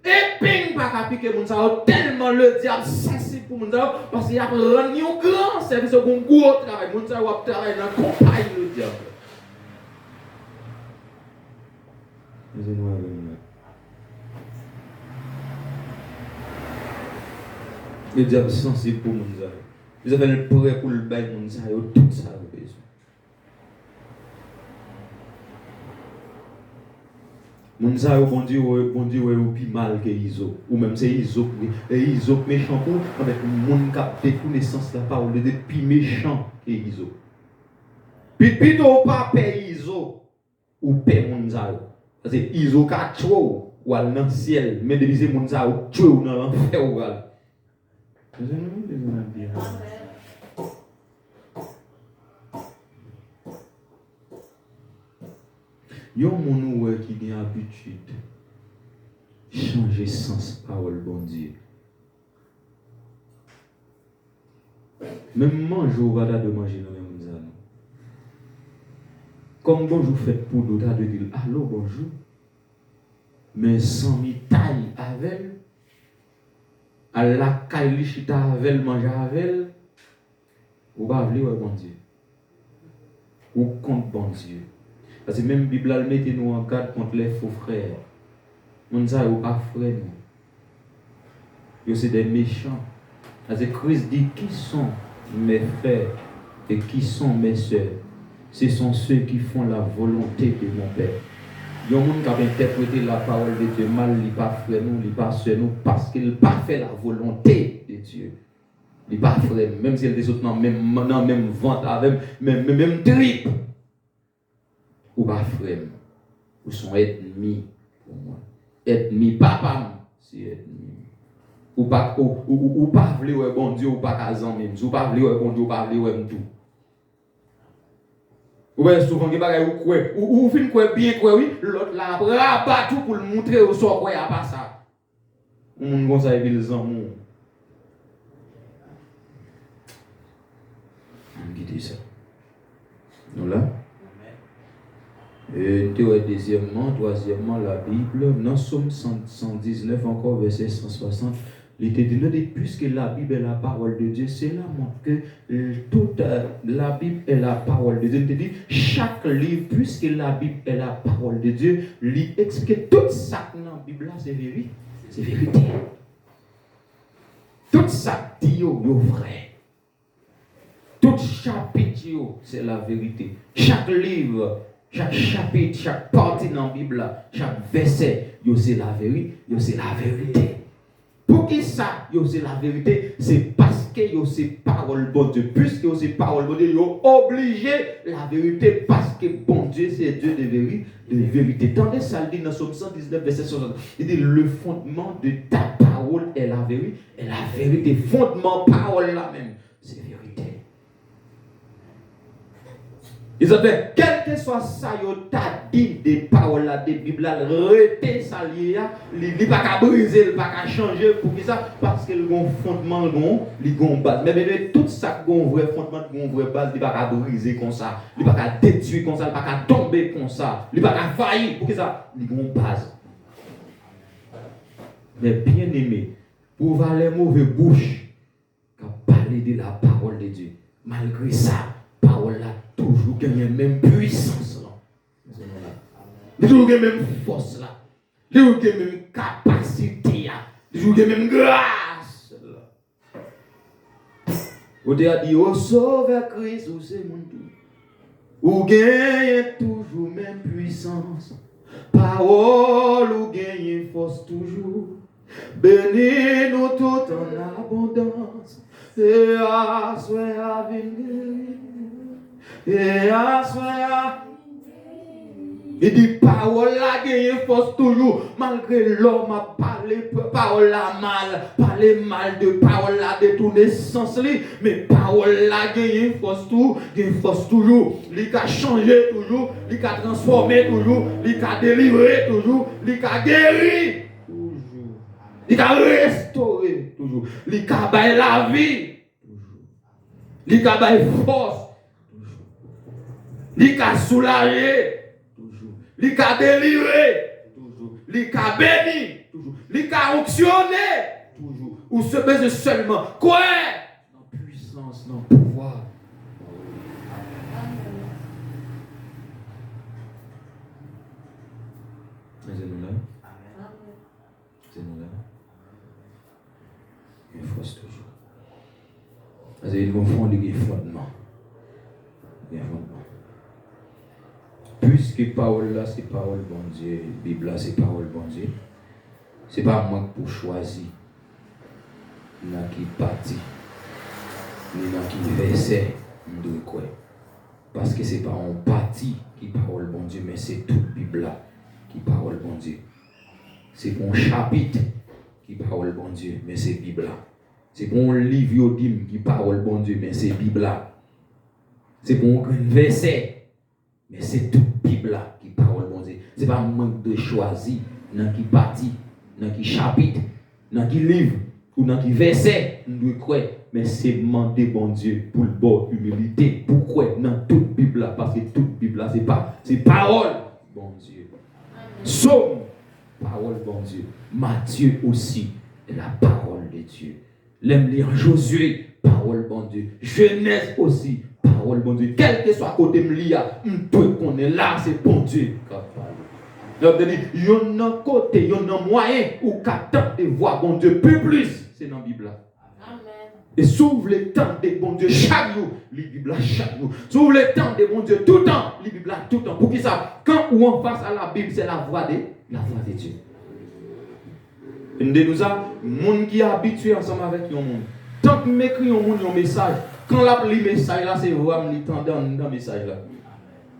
Et ping pas qu'à piquer moun ça tellement le diable sensible pour moun ça parce qu'il a rendu un grand service un gros travail moun ça va travailler dans compagnie le diable. Le diable sensible pour moun ça. Vous avez le prêt pour le bail moun ça tout ça besoin. Moun sa yo bon Dieu ou plus mal que Iso ou même c'est Iso méchant pour avec moun cap détourner sens la parole de plus méchant que Iso. Plutôt pas paix Iso ou paix moun sa yo. Parce que Iso ka trop ou al dans ciel mais depuis c'est moun sa yo trop dans l'enfer ou al. Yon moun qui a l'habitude changer sens parole bon Dieu. Même manger ou pas de manger dans les moun. Comme bonjour fait pour d'autres de dire allô bonjour. Mais sans mi taille avec à la caille chita avec manger avec ou pas vle bon Dieu ou contre bon Dieu parce que même Bible elle mettez nous en garde contre les faux frères on ça ou pas frère nous c'est des méchants parce que Christ dit qui sont mes frères et qui sont mes sœurs ce sont ceux qui font la volonté de mon Père. Il y a des gens qui ont interprété la parole de Dieu mal, il n'est pas frère nous, il n'est pas sœur nous, parce qu'il n'a pas fait la volonté de Dieu. Il n'est pas frère, même si elle est autres même vente, même trip. Ou pas frère, ou sont ennemis pour moi. Ennemis, papa, c'est ennemi. Ou pas vouloir bon Dieu, ou pas casant même, ou pas vouloir bon Dieu, ou pas vouloir tout. Ou bien souvent, il y a des gens ou fin quoi bien quoi oui, l'autre là rabat tout pour le montrer au sort quoi a pas ça. On comme ça il les amours. On dit ça. Nous là. Et deuxièmement, troisièmement la Bible, dans Somme 119 encore verset 160. Il était dit, puisque la Bible est la parole de Dieu, c'est là que toute la Bible est la parole de Dieu. Il te dit, chaque livre, puisque la Bible est la parole de Dieu, il explique tout ça dans la Bible, c'est vérité. C'est vérité. Tout ça dit, yo vrai. Tout chapitre, c'est la vérité. Chaque livre, chaque chapitre, chaque partie dans la Bible, chaque verset, c'est la vérité. C'est la vérité. Pour qui ça, c'est la vérité, c'est parce que c'est parole bon Dieu. Puisque c'est parole bon Dieu, obligé la vérité parce que bon Dieu, c'est Dieu de vérité. Tandis ça dit dans Somme 119, verset 60, il dit le fondement de ta parole est la vérité. Et la vérité, fondement parole là même, c'est vérité. Ils ont fait, quel que soit ça, il t'a dit des paroles là, des Bibles là, rete ça lié, il n'est pas qu'à briser, il n'est pas qu'à changer pour ça, parce que le fondement, le base. Mais tout ça, le vrai fondement, le vrai base, il n'est pas qu'à briser comme ça, il n'est pas qu'à détruire comme ça, il n'est pas qu'à tomber comme ça, il n'est pas qu'à faillir pour ça, il a base. Mais bien aimé, pour voir les mauvaises bouches, qui parler de la parole de Dieu, malgré ça, parole là, toujours gagner même puissance là. Toujours gagner même force là. Toujours gagner même capacité là. Toujours gagner même grâce là. Vous avez dit, oh sauveur Christ, ou c'est mon tout. Ou gagne toujours même puissance. Parole ou gagne force toujours. Bénis nous tout en abondance. Et à souhait à venir. Et à soi, il dit parole là gagne force toujours malgré l'homme a parlé parole là mal parler mal de parole là détourner sens li mais parole là gagne force toujours il a changé toujours il a transformé toujours il a délivré toujours il a guéri toujours il a restauré toujours il a bail la vie toujours il a bail force. Il a soulagé, toujours. Il a délivré, toujours. Il a béni, toujours. Il a onctionné, toujours. Ou se besoin seulement quoi? Dans puissance, dans pouvoir. Mais c'est nous là. C'est nous là. Il faut toujours. Parce qu'ils vont fonder des fondements. Des fondements. Puisque parole là, c'est parole bon Dieu, Bible là, c'est parole bon Dieu. C'est pas moi pour choisir. Dans qui partie, ni dans qui verset, de quoi. Parce que c'est pas un parti qui parole bon Dieu, mais c'est toute Bible là qui parole bon Dieu. C'est pour un chapitre qui parole bon Dieu, mais c'est Bible là. C'est pour un livre qui parole bon Dieu, mais c'est Bible là. C'est pour un verset. Mais c'est toute Bible là qui parole bon Dieu. C'est pas un manque de choisir dans qui partie, dans qui chapitre, dans qui livre ou dans qui verset, nous devons croire. Mais c'est demander bon Dieu pour le bon humilité. Pourquoi dans toute Bible là? Parce que toute Bible là c'est parole bon Dieu. Somme, parole bon Dieu. Matthieu aussi est la parole de Dieu. L'aime lire Josué, parole bon Dieu. Genèse aussi, parole bon Dieu. Quel que soit côté me lire, qu'on est là, c'est bon Dieu. Il y a un côté, il y a un moyen où qu'attend de voir bon Dieu plus, c'est dans la Bible. Et s'ouvre le temps de bon Dieu chaque jour, les Bibles chaque jour. S'ouvre le temps de bon Dieu tout le temps, les Bibles tout le temps. Pour qui ça? Quand on face à la Bible, c'est la voix de Dieu. Et nous avons des gens qui sont habitués ensemble avec un monde. Tant que m'écrit un message, quand la lit message là, c'est vraiment l'entendre dans le message là.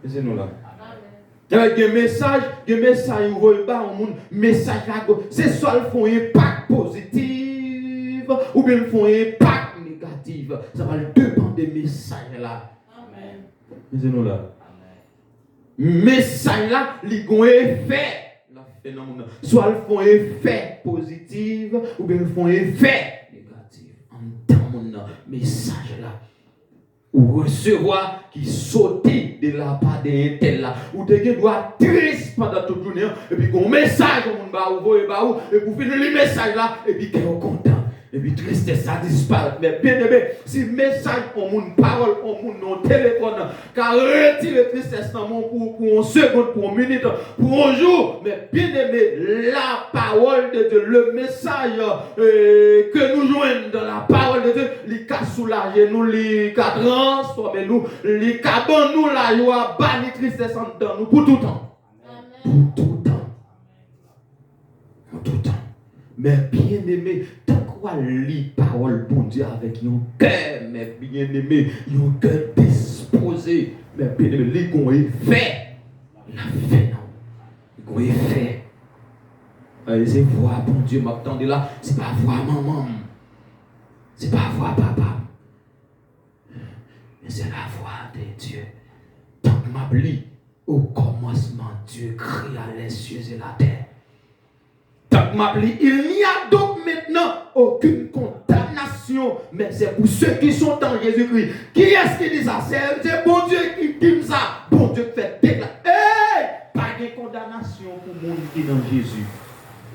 Et c'est nous là. Avec des messages, vous voyez pas un monde, message là, c'est soit ils font un impact positif ou bien ils font un impact négatif. Ça va dépendre des messages là. Amen. Et c'est nous là. Message là, ils ont un effet. Soit ils font un effet positif ou bien ils font un effet négatif. En tant mon message là, ou recevoir qui sauter de la part d'un tel là, ou te doit triste pendant toute journée, et puis qu'on message au monde et pour finir le message là, et puis qu'on est content. Et puis tristesse ça disparaît. Mais bien aimé, si message au monde, parole au monde, non téléphone, car retire tristesse dans mon pour une seconde, pour une minute, pour un jour. Mais bien aimé, la parole de Dieu, le message que nous joignons dans la parole de Dieu, les cas soulager nous, les cas transformer nous, les cas bon nous la joie, bannir tristesse dans nous pour tout temps. Pour tout temps. Pour tout temps. Mais bien aimé, tant qu'on lit parole bon Dieu avec un cœur, mais bien aimé, un cœur disposé, mais bien aimé, les qu'on est fait, la fait non, qu'on est fait. C'est voir bon Dieu m'attendait là, c'est pas voir maman, c'est pas voir papa, mais c'est la voix de Dieu. Tant que m'abli, au commencement Dieu cria les cieux et la terre. Il n'y a donc maintenant aucune condamnation, mais c'est pour ceux qui sont en Jésus-Christ. Qui est-ce qui dit ça? C'est bon Dieu qui dit ça. Bon Dieu qui fait déclarer. Hey! Pas de condamnation pour le monde qui est dans Jésus.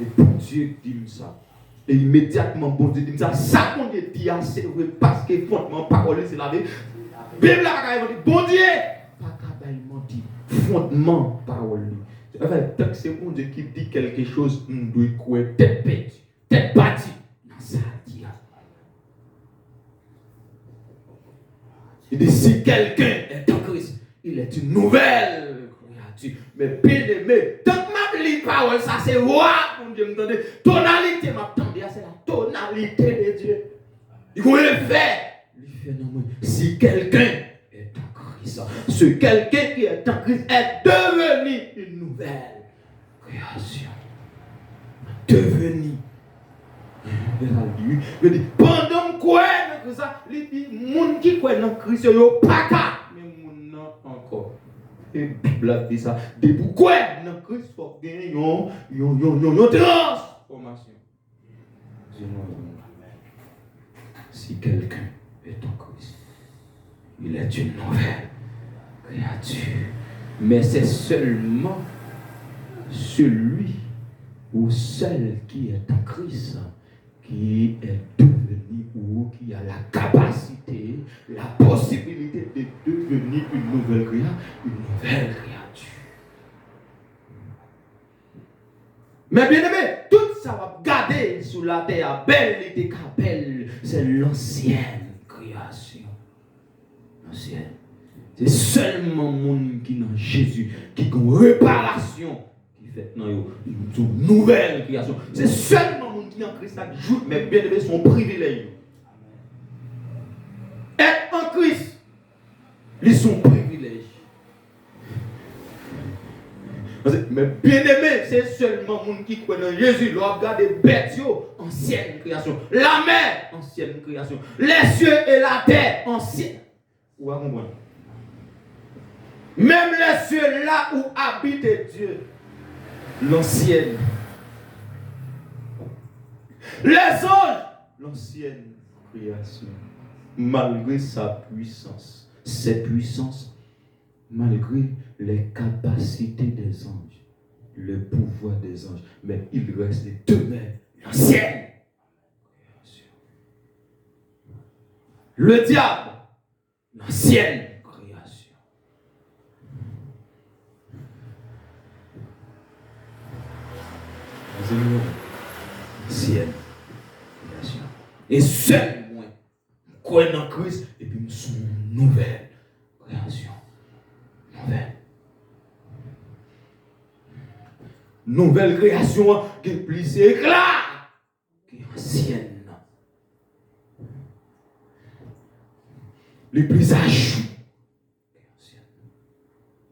Et bon Dieu dit ça. Et immédiatement, bon Dieu dit ça. Ça qu'on dit, c'est vrai parce que fondement, parole, c'est la vie. Bible là, bon Dieu, pas qu'à dit fondement, parole. Enfin, tant que c'est bon Dieu qui dit quelque chose, on doit croire tête bête, tête bâtie. Non, ça dit. Il dit si quelqu'un est en Christ, il est une nouvelle créature. Mais bien aimé, tant que ma lit parole, ça c'est roi, mon Dieu, m'entendez. Tonalité, m'attendez, c'est la tonalité de Dieu. Il faut le faire. Il fait non, si quelqu'un est en Christ, ce quelqu'un qui est en Christ est devenu une nouvelle création. Devenu. Il dit, pendant quoi dans ça, il dit, monde qui croit dans Christ, il n'y a pas qu'à, mais monde non encore. Et la Bible dit ça. De pourquoi dans Christ, il faut gagner une transformation. Si quelqu'un est en Christ, il est une nouvelle créature. Mais c'est seulement celui ou celle qui est en Christ qui est devenu ou qui a la capacité, la possibilité de devenir une nouvelle créature. Mais bien aimé, tout ça va garder sous la terre, belle et belle, c'est l'ancienne création. L'ancienne. C'est seulement le monde qui est dans Jésus, qui a une réparation, qui fait une nouvelle création. C'est seulement le monde qui est en Christ qui joue, mais bien aimé, son privilège. Être en Christ, ils sont privilèges. Mais bien aimé, c'est seulement le monde qui croit dans Jésus. L'on regarde les bêtes, ancienne création. La mer, ancienne création. Les cieux et la terre, ancienne. Vous comprenez? Même les cieux là où habite Dieu, l'ancienne. Les anges, l'ancienne création. Malgré sa puissance, ses puissances, malgré les capacités des anges, le pouvoir des anges, mais il reste demeure l'ancienne création. le diable, l'ancienne création. L'ancienne création. Et seul moi, crois dans Christ, et puis nous sommes une nouvelle création. Nouvelle création qui est plus éclat que ancienne. Les plus âgés que ancienne.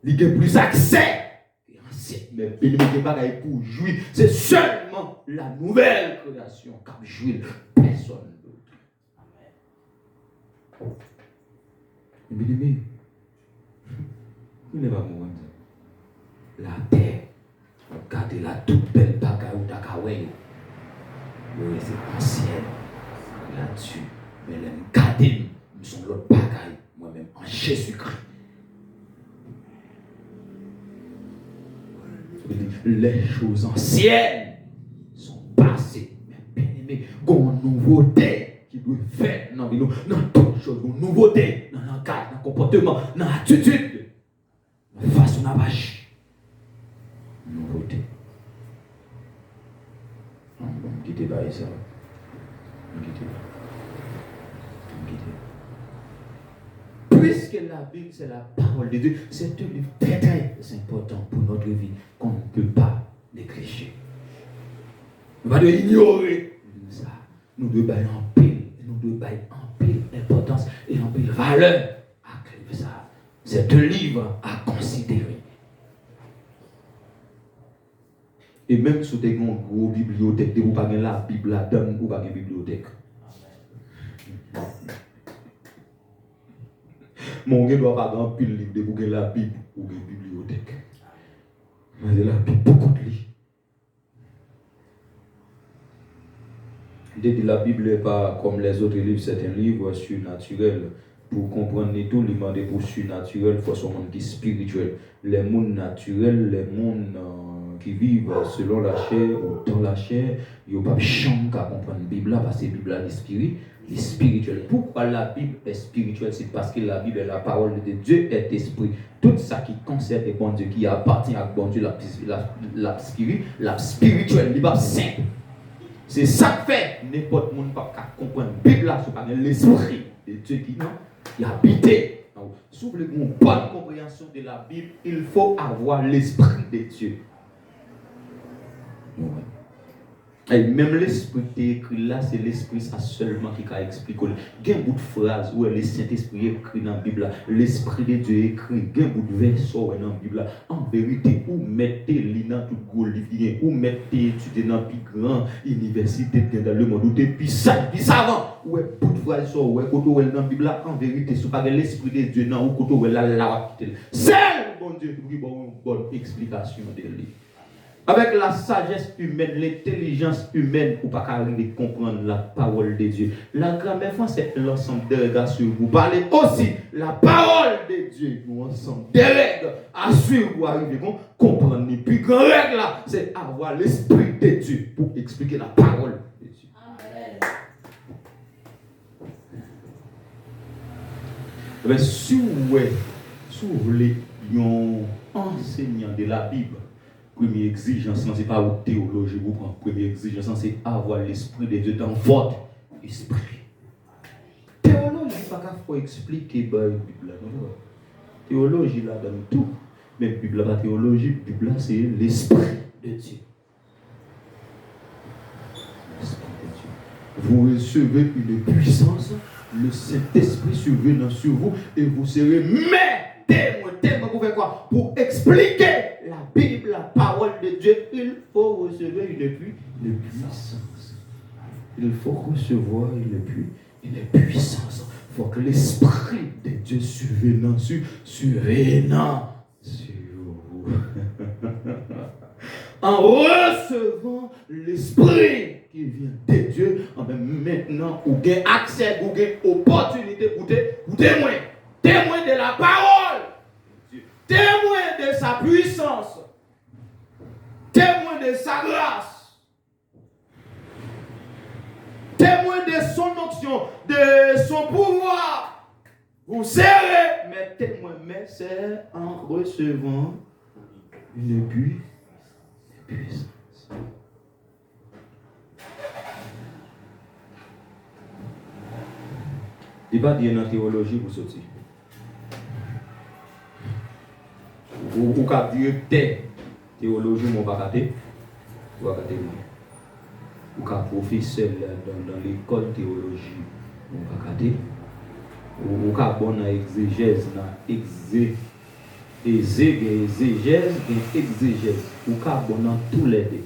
Les plus accès que ancienne. Mais béni de bagaille pour jouir, c'est seulement la nouvelle création qui jouit personne d'autre. Amen. Bien-aimé, vous n'avez pas moyen. La terre, regardez la toute belle bagaille ou d'akaway. Oui, c'est ancienne. Là-dessus, mais les gardés, nous sommes l'autre bagaille, moi-même, en Jésus-Christ. Les choses anciennes sont passées, mais bien aimé, il y a une nouveauté qui doit faire dans nous, dans toutes choses, une nouveauté, dans le langage, dans le comportement, dans l'attitude, dans la façon d'agir. Nouveauté. Non, ne quittez pas ça. Ne quittez pas. Puisque la Bible, c'est la parole de Dieu, c'est un livre très très important pour notre vie qu'on ne peut pas négliger. Nous ne devons pas ignorer ça. Nous devons bailler en pile, nous devons bailler en pile importance et en pile valeur à ça. C'est un livre à considérer. Et même si vous avez une grosse bibliothèque, vous n'avez pas la Bible là-dedans, vous n'avez pas de bibliothèque. Mon gars doit pas avoir un pile livre de vous avez la Bible ou une bibliothèque. Vous avez la Bible, beaucoup de livres. La Bible n'est pas comme les autres livres, c'est un livre surnaturel. Pour comprendre tout, il demande pour surnaturel, il faut son monde qui est spirituel. Les mondes naturels, les mondes qui vivent selon la chair ou dans la chair, il n'y a pas de champ qu'à comprendre la Bible parce que la Bible est spirituelle. Pourquoi la Bible est spirituelle? C'est parce que la Bible est la parole de Dieu, est esprit. Tout ça qui concerne le bon Dieu, qui appartient à bon Dieu, la spirituelle, il n'est pas simple. C'est ça que fait n'importe qui ne peut pas comprendre la Bible, c'est pas l'esprit de Dieu qui non, il a habité. Si vous voulez une bonne compréhension de la Bible, il faut avoir l'esprit de Dieu. Ouais. Et même l'esprit qui est écrit là, c'est l'esprit ça seulement qui a expliqué. Il y a un bout de phrase où le Saint-Esprit écrit dans la Bible, l'esprit de Dieu écrit, il y a un bout de verset dans la Bible. En vérité, où mettez-les dans tout gros livre, où mettez étudier dans la plus grande université dans le monde, où t'es plus savant, où est bout de phrase, où est côté dans la Bible, en vérité, ce n'est pas l'esprit de Dieu, non, ou côté là, c'est le bon Dieu qui a une bonne explication de lui. Avec la sagesse humaine, l'intelligence humaine, pour ne pas arriver à comprendre la parole de Dieu. La grammaire française, c'est l'ensemble des règles à suivre. Vous parlez aussi la parole de Dieu. Nous ensemble des règles à suivre pour arriver à comprendre. Les plus grandes règles, c'est avoir l'esprit de Dieu pour expliquer la parole de Dieu. Amen. Mais si vous voulez un enseignant de la Bible, première exigence, ce n'est pas une théologie, vous prenez. Première exigence, c'est avoir l'esprit de Dieu dans votre esprit. Théologie, pas qu'il faut expliquer la Bible. Théologie, là, donne tout. Mais la Bible, la théologie, la Bible, c'est l'esprit de Dieu. L'esprit de Dieu. Vous recevez une puissance, le Saint-Esprit survenant sur vous, et vous serez témoin, pour faire quoi? Pour expliquer la Bible, la parole de Dieu, il faut recevoir une puissance. Il faut recevoir une puissance. Il faut que l'esprit de Dieu survenant sur vous. En recevant l'esprit qui vient de Dieu, maintenant, vous avez accès, vous avez opportunité pour témoin de la parole. Témoin de sa puissance, témoin de sa grâce, témoin besoin de son onction, de son pouvoir. Vous serez mes témoins, mais c'est en recevant une puissance. Il va dire dans la théologie pour sortir. Ou qu'à dire théologie, mon va cater. Ou qu'à professeur dans l'école théologie, mon va cater. Ou qu'à bon exégèse, exégèse, ou qu'à bon dans tous les deux.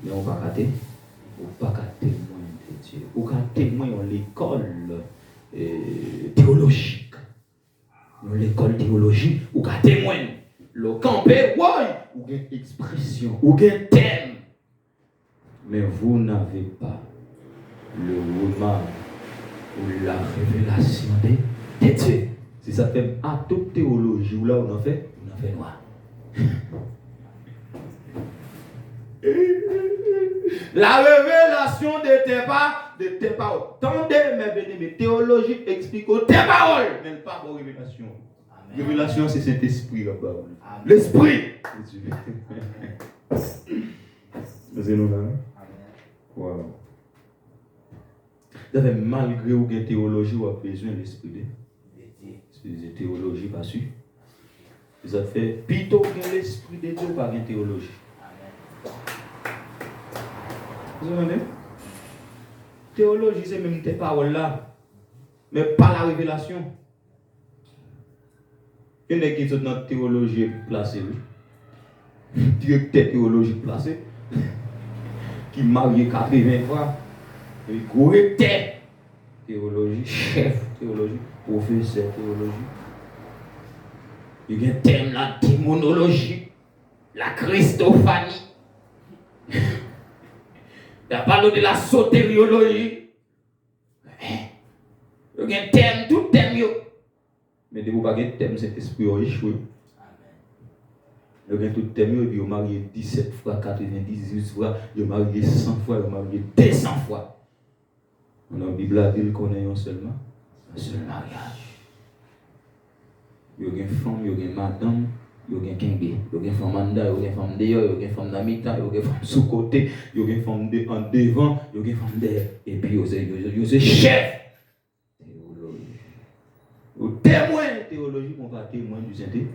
Mais on va cater. Ou pas qu'à témoin de Dieu. Ou qu'à témoin dans l'école théologique. Dans l'école théologique, ou qu'à témoin. Le campé, ou une expression, ou un thème. Mais vous n'avez pas le roman ou la révélation de Dieu. Si ça fait à toute théologie, ou là on en fait noir. La révélation de tes paroles. Tendez mes bénis, théologie explique tes paroles, mais pas vos révélations. Révélation, c'est cet esprit là-bas. L'esprit. C'est nous là. Wow. Malgré ou une théologie, ou a besoin de l'esprit de théologie, pas sûr. Ça fait plutôt que l'esprit de Dieu par une théologie. Vous entendez? Théologie, c'est même tes paroles là, mais pas la révélation. Il y en a qui sont dans la théologie placée, directeur théologique placé, qui marié 80 fois, et correcteur théologie, chef théologie, professeur théologie. Il y a un thème, la démonologie, la christophanie. Il y a parlé de la sotériologie. Il y a un thème, tout thème. Mais de vous pas de thème, cet esprit riche. Il y a tout thème, il y a marié 17 fois, 98 fois, il y a marié 100 fois, il y a marié 200 fois. Dans la Bible, il connaît un seul mariage. Il y a une femme, il y a une madame, il y a une kenge, il y a une femme en dedans, il y a une femme dehors, il y a une femme dans la mi-temps, il y a une femme sous côté, il y a une femme en devant, il y a une femme derrière. Et puis, il y a chef. Au témoin de théologie, on va témoin du Saint-Esprit,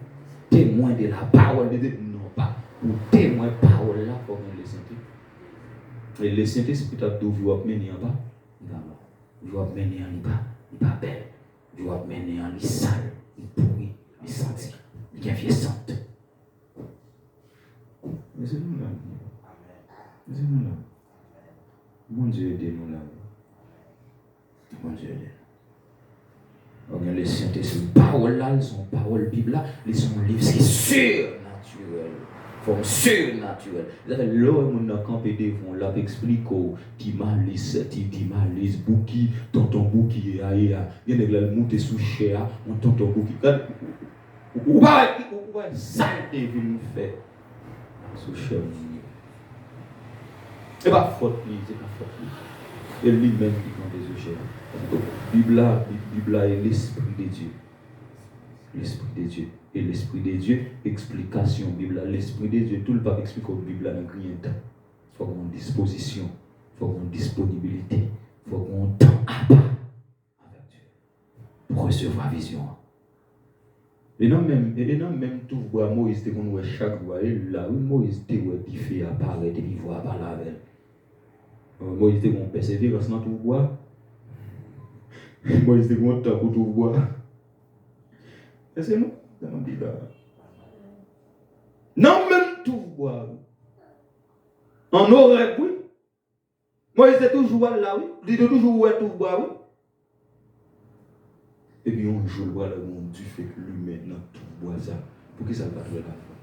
témoin de la parole de Dieu, non pas. Ou témoin de la parole là, comme le Saint-Esprit. Et le Saint-Esprit a tout vu mener en bas, il va mener en bas, il va belle, il va mener en sale, il pourri, il senti, il est sante. Mais c'est nous là. C'est nous là. Mon Dieu aide-nous là. Mon Dieu aide-nous. Les Saint-Esprit, paroles là, sont paroles Bible là, ils sont livres qui surnaturels, forme surnaturelle. L'homme n'a campé devant, l'a expliqué qui malice, bouki, tonton bouki, aïe, bien que le monte sous cher, on tonton bouki. Ou pas, ça est venu faire sous cher. C'est pas faute, c'est pas faute. Et lui-même qui compte des cher. Bible est l'esprit de Dieu. L'esprit de Dieu. Et l'esprit de Dieu, explication. Bible, l'esprit de Dieu, tout le pape explique au Bible n'a rien de temps. Il faut qu'on ait une disposition, il faut qu'on ait une disponibilité, il faut qu'on ait un temps à part avec Dieu pour recevoir la vision. Et non même tout voir Moïse te qu'on voit chaque voix et là où Moïse te voit qui fait apparaître et qui voit par la veille. Moïse te qu'on persévérance dans tout voir. Moïse te qu'on temps pour tout voir. Et c'est nous dans la Bible. Non même tout voir. En aurait oui. Moïse est toujours là oui. Il dit toujours ouais tout voir oui. Et puis on joue le bois là, mon Dieu fait que lui maintenant tout bois ça. Pour que ça ne va pas trouver la foi.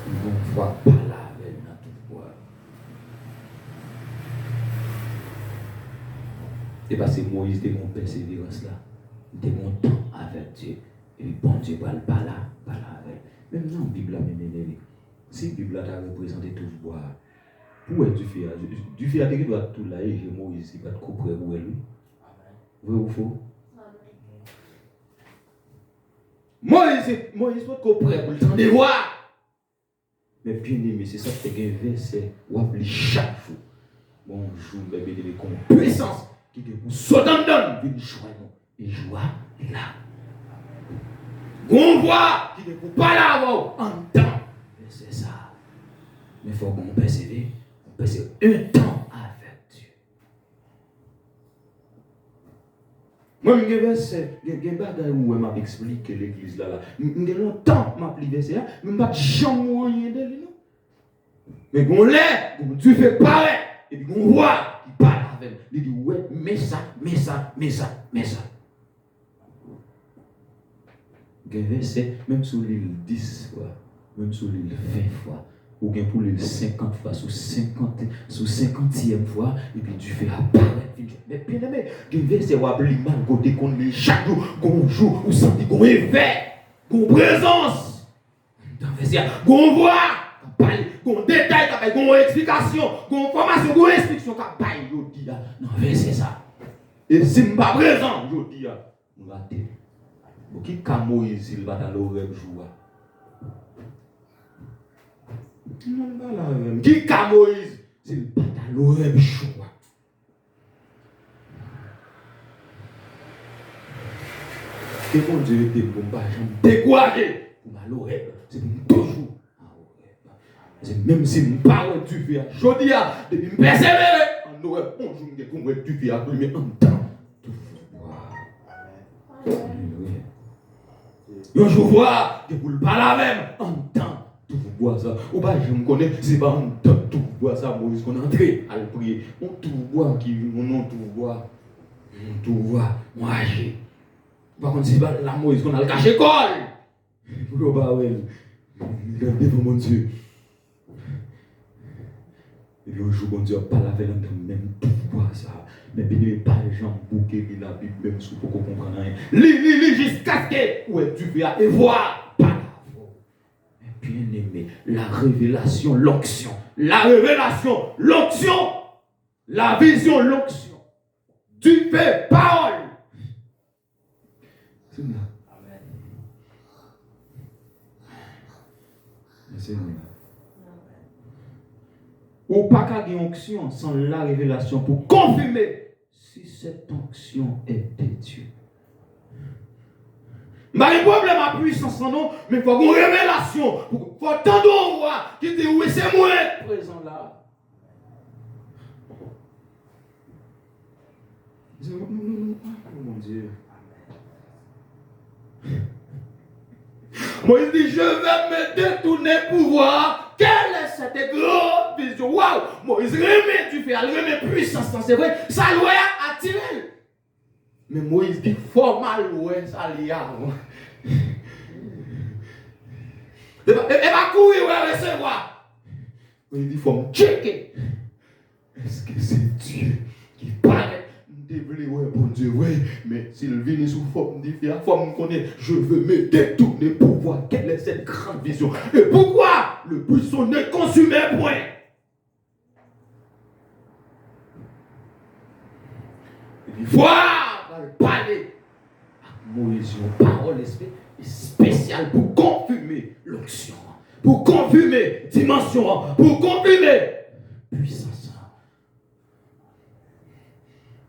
Ils vont voir par là avec dans tout bois. Et parce que Moïse était mon persévérance là. Il était mon temps avec Dieu. Et puis bon Dieu parle pas là avec. Même dans la Bible, même si la Bible a représenté tout bois. Pour être du fait à qui doit tout là, et Moïse, il va te couper pour lui. Vrai ou faux? Moïse doit te couper pour le temps de voir. Mais bien aimé, c'est ça que tu as verset, ou appelé chaque jour. Bonjour, bébé, de comme puissance qui est pour sauter dans une joie, et joie là. On voit qui est pour pas l'avoir en temps. C'est ça. Mais il faut qu'on persévère. On persévère un temps avec Dieu. Moi, je vais bagaille où je m'explique l'église là. Je longtemps m'applique verset, mais je ne vais jamais rien de lui. Mais on l'est, Dieu fait pareil. Et puis on voit, il parle avec lui. Il dit, ouais, mets ça. Verset, même sur l'île 10 fois, même sur l'île 20 fois, ou bien pour l'île 50 fois, sous 50e fois, et puis Dieu fait apparaître. Mais bien aimé, verset, ou appelé mal, côté qu'on lit chaque jour, ou senti qu'on effet, qu'on présence. Dans verset, qu'on voit, qu'on détail, qu'on explication, qu'on formation, qu'on explication, qu'on baille, je dis, non, verset ça. Et si je ne suis pas présent, je dis, on va te. Qui ka Moïse il va dans l'oreille joie? Non, pas la même. Qui ka Moïse il va dans l'oreille joie? Que mon Dieu était pour pas jamais décourager pour ma l'oreille, c'est pour toujours. C'est même si je parle du fait, je dis depuis me persévérer en l'oreille, on joue pour me du fait à mais en temps. Yo je vois que vous le parlez même en temps tout vous boire ça. Ou pas je me connais, c'est pas en temps tout vous boire ça, Moïse qu'on entre à le prier. On tout boire qui mon nom tout boire. On tout boire, moi j'ai. Par contre c'est pas la Moïse qu'on a le caché école. Pour pas ouais. Devant mon Dieu. Et puis un jour bon Dieu parle avec l'homme même tout boire ça. Mais bien pas les gens bouquer la Bible même si vous ne comprenez rien. Lis jusqu'à ce que ouais, tu vas et voir. Pas la mais bien aimé, la révélation, l'onction. La révélation, l'onction. La vision, l'onction. Tu fais parole. C'est là. Amen. C'est là. Ou pas qu'à une onction sans la révélation pour confirmer si cette onction est de Dieu. Il n'y a pas de problème à puissance en nous, mais il faut une révélation. Il faut attendre voir qui dit oui, c'est moi présent là. Mon Dieu. Moïse dit, je vais me détourner pour voir quelle est cette grande vision. Waouh! Moïse remet du fait, elle remet puissance. C'est vrai, ça doit attirer. Mais Moïse dit, formal, ouais, ça l'y a. Elle va courir, ouais, recevoir. Moïse dit, il faut me checker. Est-ce que c'est Dieu qui parle? Ouais, bon Dieu, oui, mais s'il vient sous forme différente, forme qu'on est, je veux me détourner pour voir quelle est cette grande vision. Et pourquoi le buisson ne consumé point? Il faut parler à Moïse, une parole spéciale pour confirmer l'onction, pour confirmer dimension, pour confirmer puissance.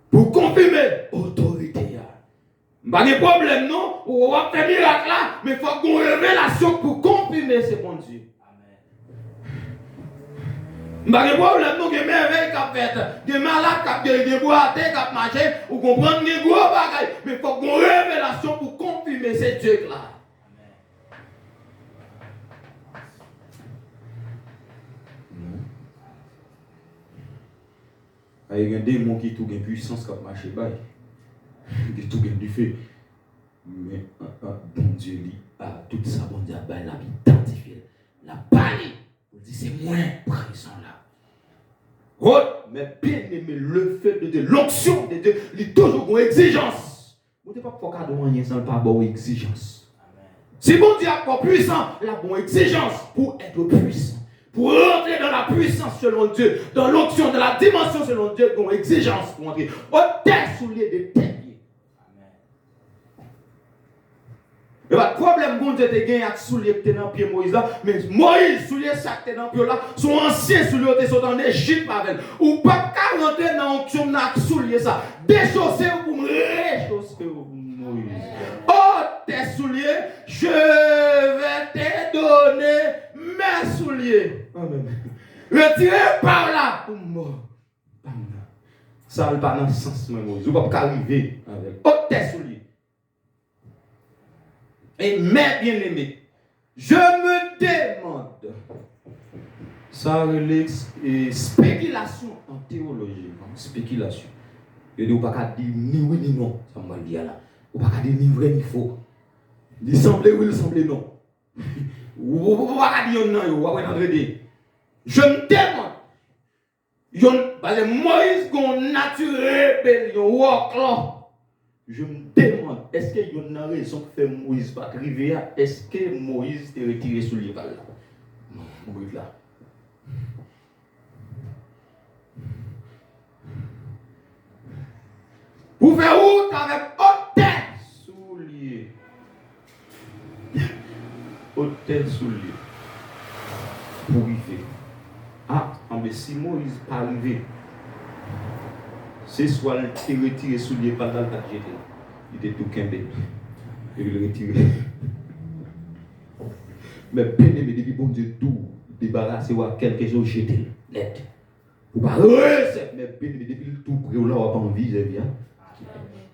Pour confirmer autorité. Pas de problème, non? On va faire miracle là, mais il faut qu'on révélation pour confirmer ce bon Dieu. Pas de problème, non? Il y a des merveilles qui ont fait, des malades qui ont des boîtes qui ont marché, ou qu'on prend des gros bagages, mais il faut qu'on révélation pour confirmer ce Dieu là. Il y a des démons qui ont une puissance qui a marché, qui ont du feu. Mais bon Dieu dit à tout ça, bon Dieu, la vie identifiée, la parler. On dit c'est moins présent là. Oh, mais bien aimé, le fait de Dieu, l'onction de Dieu, il est toujours une exigence. Vous ne pouvez pas faire de rien sans pas avoir exigence. Si bon Dieu est pas puissant, la bonne exigence pour être puissant. Pour rentrer dans la puissance selon Dieu, dans l'onction, dans la dimension selon Dieu, qu'on exigence pour entrer. Ôtez souliers de tes pieds. Il n'y a pas de problème, bon Dieu te gagné avec souliers qui étaient dans le pied Moïse là, mais Moïse, souliers ça qui étaient dans le pied là, sont anciens souliers qui sont en Égypte avec elle. Ou pas qu'à rentrer dans l'onction avec souliers ça. Déchausser ou pour me réchausser Moïse. Oh, tes souliers, je vais te donner mes souliers. Amen. Retirez par là pour moi. Ça n'a pas dans le sens, Moïse. Vous ne pouvez pas arriver avec. Oh, tes souliers. Et mes bien-aimés, je me demande, ça relève spéculation en théologie, spéculation. Je ne peux pas dire ni oui ni non, ça m'a dit là. Je ne peux pas dire ni vrai ni faux. Il semble oui, il semble non. Vous ne pouvez pas dire non, vous ne pouvez pas dire. Je me demande, parce que Moïse a naturel rébellion, je me demande, est-ce qu'il y a une raison que fait Moïse pas arriver? Est-ce que Moïse est retiré sous les balles? Moïse là. Pour faire route avec hôtel soulier. Hôtel soulier. Pour arriver. Ah, mais si Moïse pas arrivé, c'est soit il retiré soulier par là, il était tout qu'imbé. Il le retiré. Mais bien aimé, depuis bon Dieu tout débarrasser ou quelque chose jeté net. Ou pas recette, mais bien aimé, depuis le tout près là, on pas envie, j'ai bien.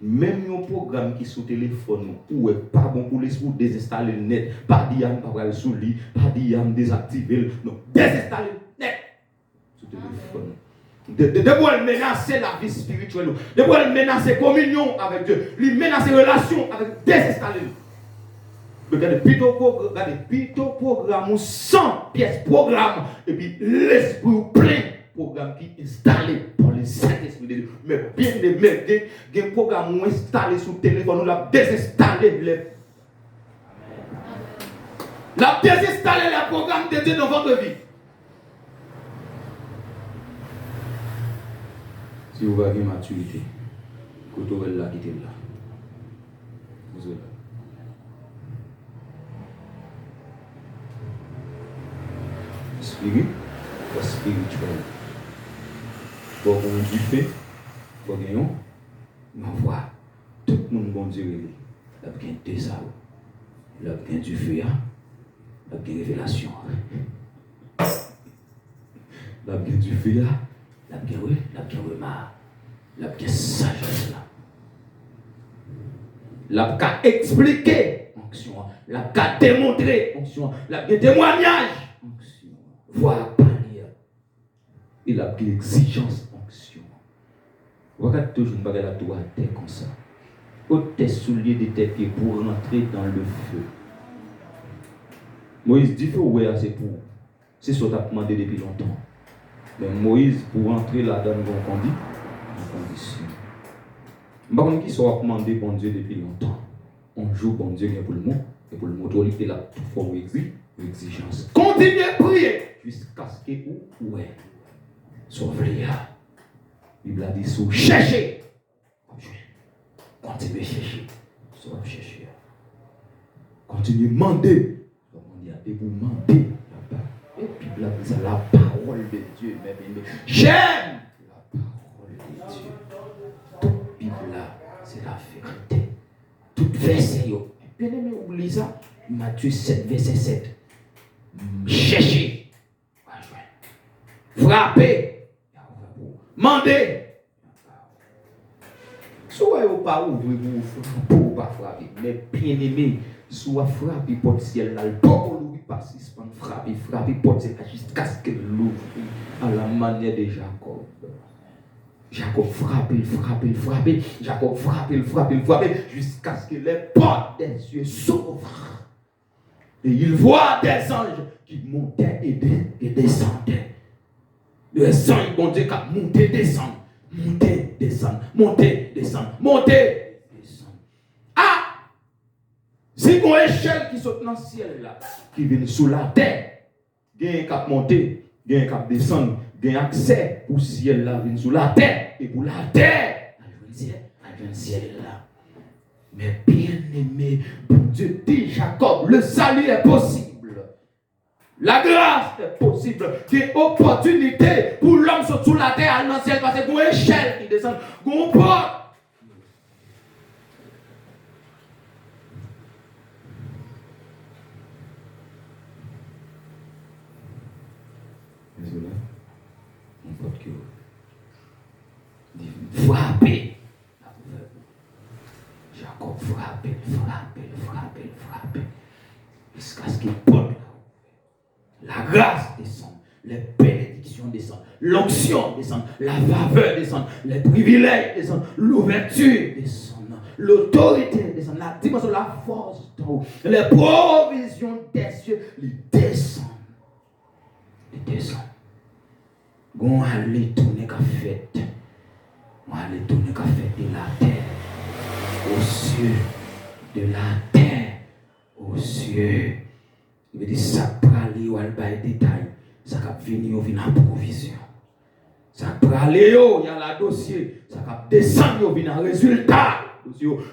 Même un programme qui est sur téléphone, ou est pas bon pour l'esprit, désinstaller le net, pas dire pas aller sous lit, pas dire désactiver, non, désinstaller le net sur téléphone. De quoi menacer la vie spirituelle, de quoi menacer la communion avec Dieu, lui menacer la relation avec désinstaller. Regardez plutôt programme 100 pièces programme et puis l'esprit plein programme qui est installé par le Saint-Esprit de Dieu. Mais bien aimé, il y a un programme installé sur le téléphone, on l'a désinstallé. La désinstaller le programme de Dieu dans votre vie. Si vous avez une maturité, vous aurez là, quittez là. Vous aurez là. Spirituel. Pour qu'on du fait, pour qu'on m'envoie. Tout le monde bon Dieu, il a bien deux ça. Il a bien du feu, il a bien révélation. Il a bien du feu, il a bien remar. Il a bien sagesse là. Il a bien expliqué onction. Il a bien démontré onction. Il a bien témoignage onction. Voir parler. Il a bien exigence onction. Regarde toujours une bagarre à toi comme ça. Ôte tes souliers de tes pieds pour rentrer dans le feu. Moïse dit que ouais, c'est pour. C'est ce que tu as demandé depuis longtemps. Mais Moïse, pour entrer là-dedans, on dit en condition. Je ne sais pas qui soit demandé bon Dieu depuis longtemps. On joue bon Dieu pour le monde et pour le monde, il est là tout fort exigence. Continuez à prier jusqu'à ce que vous ouais. Sauvez là. La Bible a dit sous chercher. Continuez à chercher. Sauf chercher. Continuez à demander. On dit à vous demander. Et puis la Bible dit la parole de Dieu. J'aime la parole de Dieu. Toute Bible là, c'est la vérité. Toute verset. Bien aimé, oubliez ça. Matthieu 7, verset 7. Cherchez. Frappez. Mandez. Soit vous pas ouvrir pour pas frapper, mais bien aimé, soit frapper porte ciel là, le peuple lui passe suspend frapper porte ciel jusqu'à ce que l'ouvre à la manière de Jacob. Jacob frappait, Jacob frappait jusqu'à ce que les portes des cieux s'ouvrent. Et il voit des anges qui montaient et descendaient. Les anges, bon Dieu, qui montaient, descendent. Monter, descendre. Ah! C'est une échelle qui saute dans le ciel là, qui vient sous la terre. un cap monter, il y a un cap descendre, il y a accès pour le ciel là, venir sous la terre, et pour la terre, il y a un ciel là. Mais bien aimé, bon Dieu dit Jacob, le salut est possible. La grâce est possible. Il y a opportunité pour l'homme sur la terre, à l'ancien, parce que vous avez une échelle qui descend, vous avez une porte. Désolé. Une porte qui ouvre. Frappez. Jacob frappez. Jusqu'à ce qu'il porte. La grâce descend, les bénédictions descendent, l'onction descend, la faveur descend, les privilèges descendent, l'ouverture descend, l'autorité descend, la dimension, la force d'en haut, les provisions des cieux, ils descendent. On va aller tourner qu'à fête. On va aller tourner qu'à fête de la terre aux cieux, de la terre aux cieux. Il veut dire ça pralé ou al bail détail, ça cap venir vient en provision. Ça pralé il y a la dossier, ça cap descendre vient en résultat,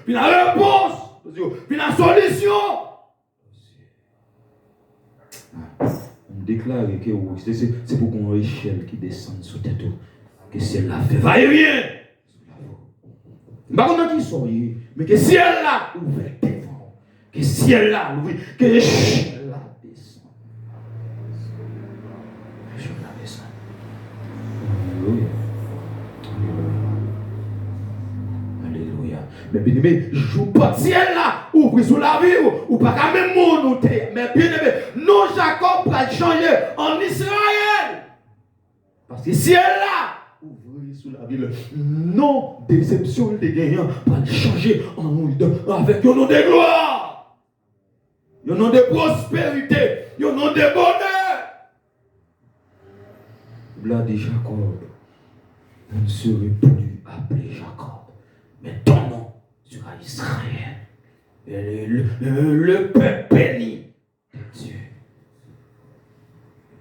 vient en réponse, vient en solution. On déclare que c'est pour qu'on ait une échelle qui descend sur tête, que ciel là fait va et vient. Pas qu'on qui sont, mais que ciel là ouvert devant, que ciel là ouvert, que échelle là descend. Échelle là descend. Alléluia. Alléluia. Mais bien aimé, joue pas ciel là, ouvre sur la vie ou pas quand même monter. Mais bien aimé, non Jacob va changer en Israël. Parce que ciel là ouvrir sous la ville, non déception des gagnants va changer en nous avec un nom de gloire, un nom de prospérité, un nom de bonheur. Là dit Jacob, on ne serait plus appelé Jacob, mais ton nom sera Israël. Et le peuple béni de Dieu.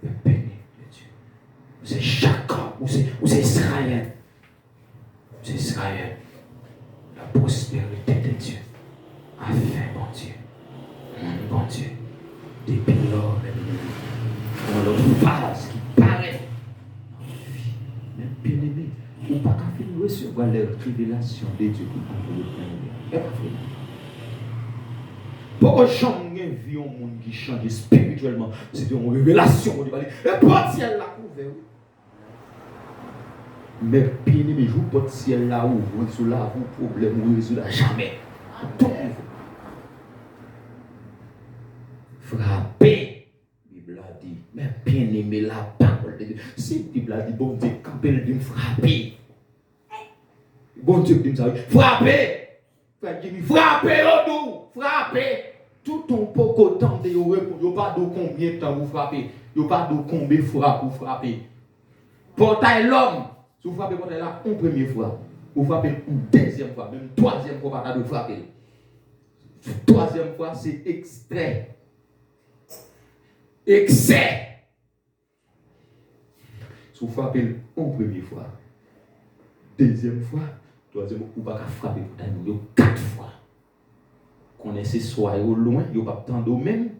Le peuple béni de Dieu. C'est Jacob ou c'est Israël. C'est Israël. La prospérité de Dieu a fait, bon Dieu. Mon bon Dieu. Depuis lors, dans l'autre phase qui paraît dans notre vie. Mais bien aimé, ou pas qu'à finir recevoir les révélations de Dieu qui ont le plein. Pourquoi changer vie au monde qui change spirituellement? C'est une révélation. Et pas ciel là ouvert. Mais bien aimé, je pas ciel là ouvert sur la vous problème vous résoudre jamais. Tout frapper. Bible a dit, mais bien aimé la parole de Dieu. Si Bible a dit, bon Dieu, quand elle dit frapper. Bon Dieu dit ça, frapper. Frappez au dos, frappez. Tout ton poco temps de vous répondre, pas de combien de temps vous frappez, pas de combien de fois vous frappez. Portail l'homme, si vous frappez portail là une première fois, vous frappez une deuxième fois, même une troisième fois, pas de frapper. Troisième fois, c'est extrait. Excès. Si vous frappez une première fois, deuxième fois, troisième fois, vous ne pouvez pas frapper portail 4 fois. Connaissez soit au loin, il n'y a pas tant de même,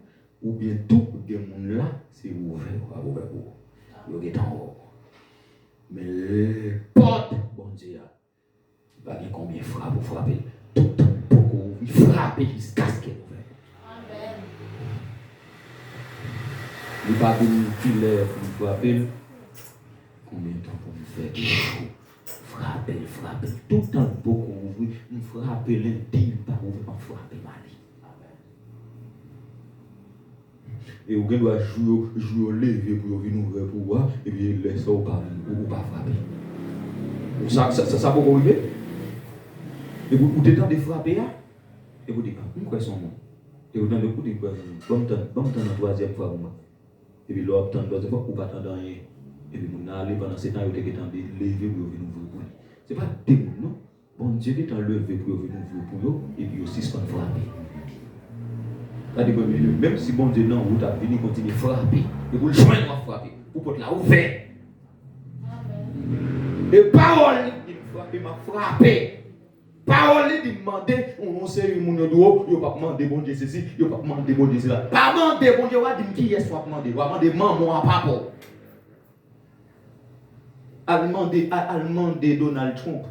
ou bien tout, il y a des gens là, c'est ouvert, il y a en haut. Mais les portes, bon Dieu, il n'y a pas combien de frappes pour frapper, tout le temps, beaucoup, il frappe jusqu'à ce qu'il est ouvert. Amen. Il n'y a pas de filet pour frapper, combien de temps pour me faire qui chaud, frapper, tout le temps, beaucoup ouvrir, frapper l'intime, pas ouvrir, pas frapper mal. Et vous devez jouer lever pour venir ouvrir pour voir, et puis laisser au pas frapper. Ça peut arriver. Et vous détendez de frapper, et vous dites, pourquoi son nom? Et vous donnez le coup de quoi? Bon temps la troisième fois, et puis l'autre temps, deuxième fois, vous ne pas attendre rien. Et puis vous allez pendant ce temps, vous êtes en lever pour venir ouvrir. Ce n'est pas démon, non? Bon Dieu qui est en levé pour venir ouvrir pour vous, et puis aussi se frapper. Même si bon Dieu non, vous avez venu continuer à frapper, et vous le joindre à frapper, pour porter la ouvert. Et parole, il frappe, m'a frappé. Parole, il demande, on sait, il m'a dit, il va pas demander bon Dieu ceci, il va pas demander bon Dieu cela. Pas demander bon Dieu, il va dire qui est-ce qu'il va demander, il va demander maman à papa. Allemand de Donald Trump,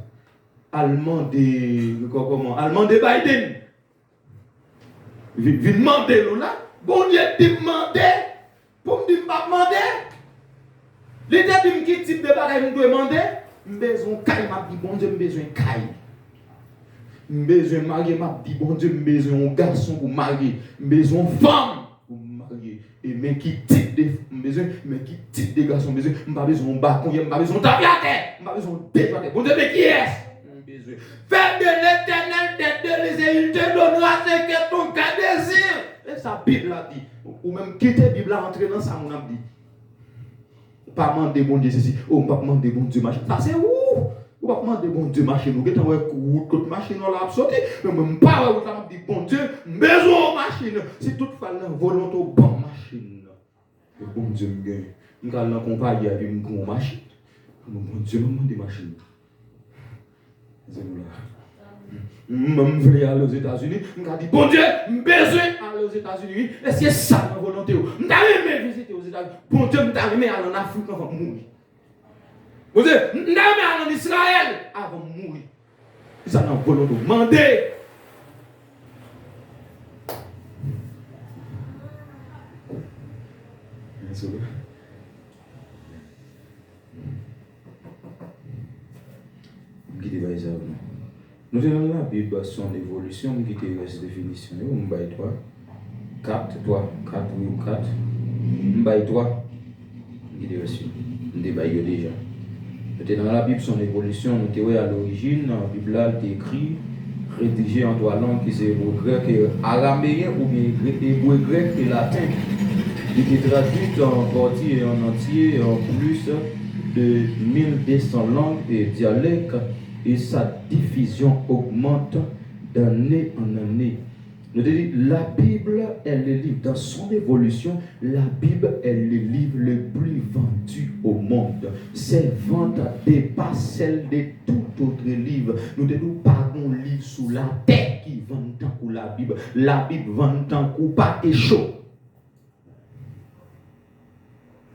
allemand de Biden. Il demander là, bon Dieu demande, pour me dire pas demander. L'État dit qui type de bagaille me demander, besoin caille m'a dit bon Dieu besoin caille. Besoin marier m'a dit bon Dieu besoin un garçon pour marier, besoin femme pour marier. Et mais qui type de besoin, mais qui type de garçon besoin, pas besoin balcon, pas besoin tapiater, pas besoin dépater. Bon Dieu mais qui est besoin. Fais de l'Éternel tête de les il te donnera ce que ton cœur désire. Et ça Bible a dit ou même quitter Bible a entrer dans ça mon a dit. Pas demander bon Dieu ceci, oh pas demander bon Dieu machin. Ça c'est où? Ou pas demander bon Dieu machin, nous qu'est-ce que toute machine là a sauté, mais même pas où ça dit bon Dieu, besoin machine. Si toutefois la volonté bon machine. Le bon Dieu me gagne. Nous allons l'accompagner avec une bonne machine. Bon Dieu me demande des machines. Je veux aller aux États-Unis. Je dis, bon Dieu, je besoin d'aller aux États-Unis. Et c'est ça ma volonté. Je vais visiter aux États-Unis. Bon Dieu, je vais aller en Afrique avant de mourir. Bon Dieu, je vais aller en Israël avant de mourir. C'est ça ma volonté. Demandez. Nous avons la Bible, son évolution, qui était reste définition. On va 3, 4, 8, 4. On va 3, qui est reçu. On débat déjà. Peut-être dans la Bible, son évolution, nous avons à l'origine, la Bible a été écrit, rédigé en trois langues, qui c'est grec et araméen, ou bien hébreu grec et latin. Il est traduit en partie et en entier en plus de 1200 langues et dialectes. Et sa diffusion augmente d'année en année. Nous dit, la Bible est le livre, dans son évolution, la Bible est le livre le plus vendu au monde. Ses ventes dépassent celles de tout autre livre. Nous disons pas un livre sous la terre qui vend tant que la Bible. La Bible vend tant que pas et chaud.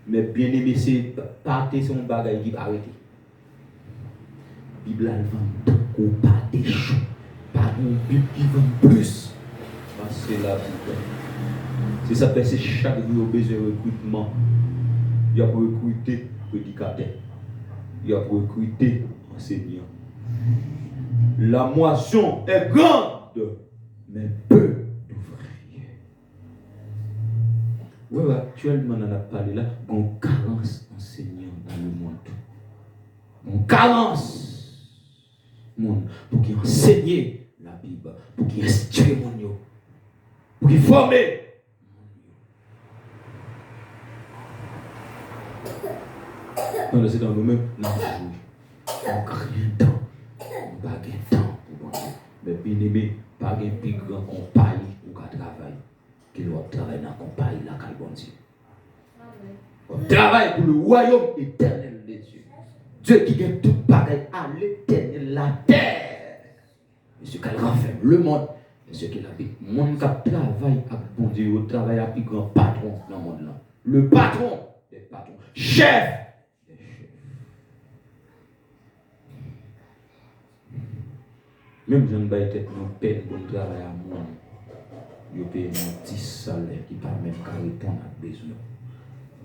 Mais bien aimé, c'est pas son bagage qui va arrêter. La Bible vend tant ou pas des choses. Pas une Bible qui vend plus. Parce que la Bible. C'est ça que c'est chaque jour au besoin de recrutement. Il y a pour recruter prédicateur. Il y a pour recruter enseignant. La moisson est grande, mais peu d'ouvriers. Oui, actuellement, on a parlé là, on carence d'enseignants dans le monde. On carence. Pour qu'il enseigne la Bible, pour qu'il instruise mon yo, pour qu'il forme. C'est dans nous-mêmes, nous jouons. On crée un temps, on n'a pas de temps pour bon Dieu. Mais bien aimé, pas de plus grand compagnie pour qu'à travailler. Qu'il doit travailler dans la compagnie, là, qu'à bon Dieu. On travaille pour le royaume éternel des dieux. Dieu qui gagne tout pareil à l'éternel, la terre. Monsieur qui renferme le monde. Monsieur qui l'habite. Le monde qui travaille avec bon Dieu, il travaille avec le plus grand patron dans le monde là. Le patron des patrons. Chef des chefs. Même je ne vais pas être mon peine pour travailler à moi. Je paye mon petit salaire qui ne peut même pas répondre à besoin.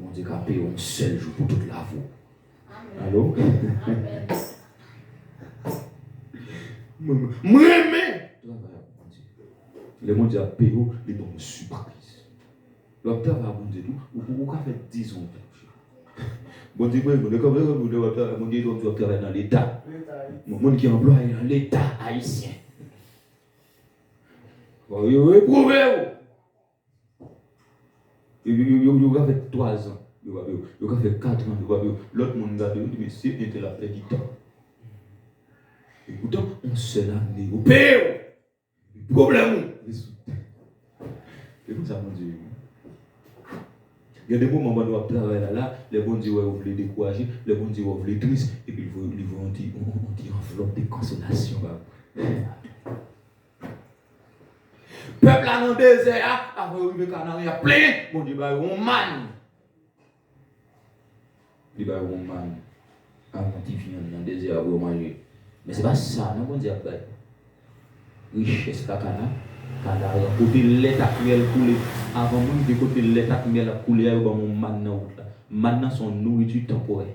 Mon Dieu qui a payé un seul jour pour toute la vie. Allô? Moi, le monde a payé les bons surprises. Le travail a bon Dieu, vous avez fait 10 ans. Bon Dieu, mon Dieu, vous travaillez dans l'État. Mon monde qui emploie dans l'État haïtien. Vous éprouvez. Vous avez fait 3 ans. Vous avez fait 4 ans. L'autre monde a dit, mais c'est était la paix du temps. Et pourtant, on se l'a dit. Vous payez. Problème. C'est comme ça, mon Dieu. Il y a des moments où on travaille là, les bons Dieu vous voulez décourager, les bons Dieu vous voulez triste, et puis ils vont dire enveloppe de consolation. Peuple là dans le désert, après le Canari a plein, mon Dieu, on man. Il va on man. Avant qu'il vienne dans le désert pour manger. Mais c'est pas ça, non, bon Dieu, après. Richesse kakana. Canari a côté l'état cruel coulé. Avant moi, de côté l'état cruel a coulé, il y a mon man dans route là. Maintenant, son nourriture temporaire.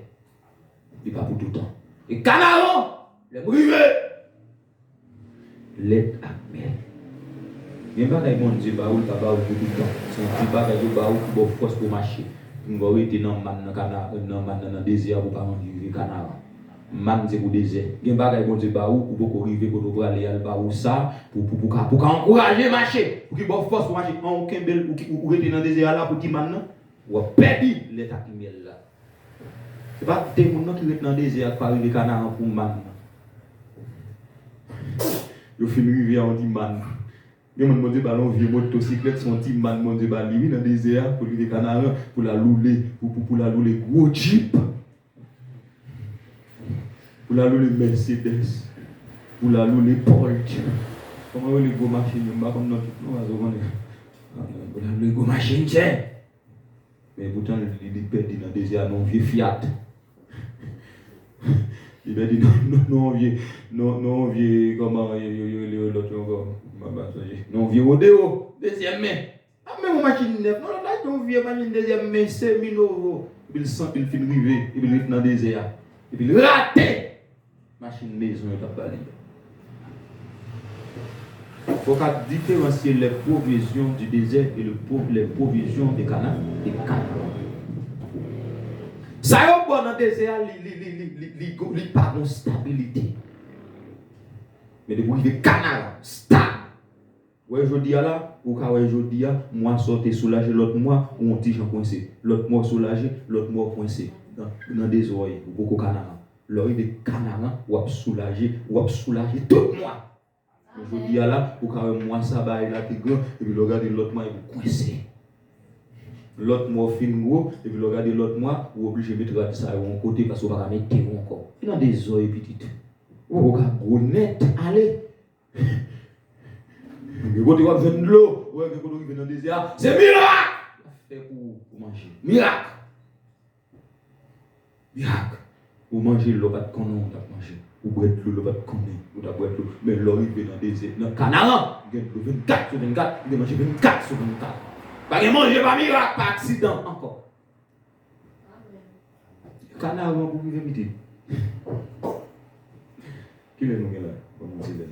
Il pas pour tout le temps. Et Canaro, le brivé. L'état cruel. Il n'y a pas de bon Dieu, bah, ou le tabac pour tout le temps. C'est un petit bagage de bah, ou pour force pour marcher. On va rester dans le désert pour pas vivre canard. Man c'est pour désert. Il y a un bagage bon Dieu, bah, ou pour arriver pour aller à bah, ou ça, pour encourager marcher, pour qu'il ait force pour marcher. En aucun bel ou rester dans le désert là pour qu'il maintenant, ou perdu l'état qui est là. C'est pas des gens qui restent dans le désert pour arriver canard pour man. Il faut arriver en dit man. Il y a un monde ballon vieux motocyclette son petit man monde ballon lui dans le désert pour lui des canards pour la louler pour la louler gros jeep pour la louler Mercedes pour la louler Porsche comment les gros machines pas comme notre non pour la louler gros machines tiens mais pourtant il perdu dans le désert non vieux Fiat il a dit non vieux comment l'autre encore non vieux Rodeo deuxième main ah mais mon machine neuf non là non vieux machine deuxième main semi-nouveau il sent il fin rivé il est dans le désert et puis il raté machine maison il t'a parlé faut qu'à différencier les provisions du désert et les provisions des Canaan et Canaan. Ça y est, dans le désert, il n'y a pas de stabilité. Mais depuis qu'il y a Canaan, stable. Ouais, je dis là, ou quand je dis moi sortez soulagé, l'autre mois, ou on tige en coincé. L'autre mois soulagé, l'autre mois coincé. Dans des oreilles, ou beaucoup Canaan. L'oreille de Canaan, ou à soulager tout le mois. Je dis là, ou quand moi ça va, il a été grand, et puis regardez l'autre mois, il est coincé. L'autre mois fin gros, et puis regardez l'autre mois, ou obligé de mettre ça à un côté parce qu'on va mettre encore. Il y a des oreilles petites. Ou on va gros net, allez. Mais quand tu vas faire de l'eau, ouais, quand tu vas dans le désert, c'est miracle! Fait pour manger. Miracle! Miracle! Ou manger l'eau, pas de connon, on t'a mangé. Ou boire de l'eau, pas de connon, on t'a boire de l'eau. Mais l'eau, il va dans le désert. Dans le Canaan, il y a 24 sur 24, il va manger 24 sur 24. Pas de manger, pas miracle, pas accident, encore. Canaan, on va vous inviter. Qui est le nom là? Comme on dit là.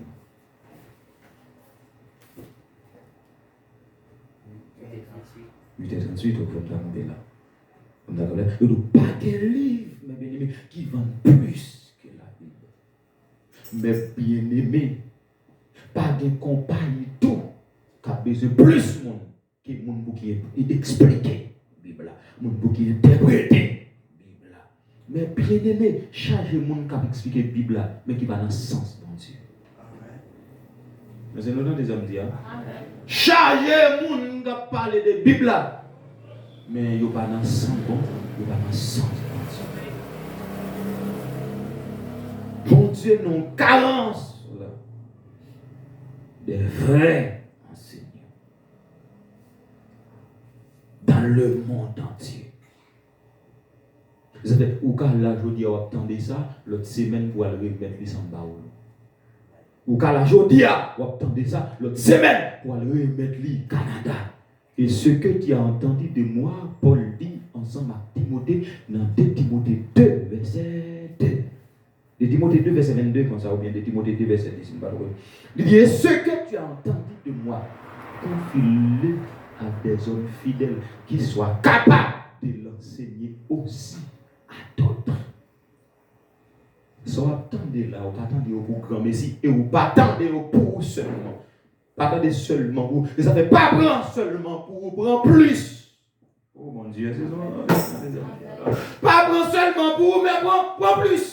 8h38, on peut regarder là. On a regardé. Il n'y a pas de livre, mes bien-aimés, qui vendent plus que la Bible. Mes bien-aimés, pas de compagnie tout, qui a besoin plus de monde que le monde qui expliquer la Bible. Le monde qui interpréter la Bible. Mais bien-aimés, chargez le monde qui a expliqué la Bible, mais qui va dans le sens de Dieu. Mais c'est nous des hommes dire. Chargez le monde qui a parlé de la Bible. Mais il n'y a pas dans le sens bon, il n'y a pas dans le sens de Dieu. Bon Dieu, nous avons carence des vrais enseignants dans le monde entier. Vous savez, ou quand là, je dis, on attendez ça, l'autre semaine, pour aller remettre les 100 baoul. Ou quand là, je dis, on attendez ça, l'autre semaine, pour aller remettre les Canada. Et ce que tu as entendu de moi, Paul dit ensemble à Timothée, dans 2 Timothée 2, verset 2. De Timothée 2, verset 22, comme ça, ou bien de Timothée 2, verset 10. Il dit, et ce que tu as entendu de moi, confie-le à des hommes fidèles qui soient capables de l'enseigner aussi à d'autres. So attendez là, vous attendez au grand Messie, et vous pas attendez pour seulement. Pas attendez seulement pour vous. Et ça fait pas prendre seulement pour vous, prendre plus. Oh mon Dieu, c'est ça. Pas prendre seulement pour vous, mais prendre plus.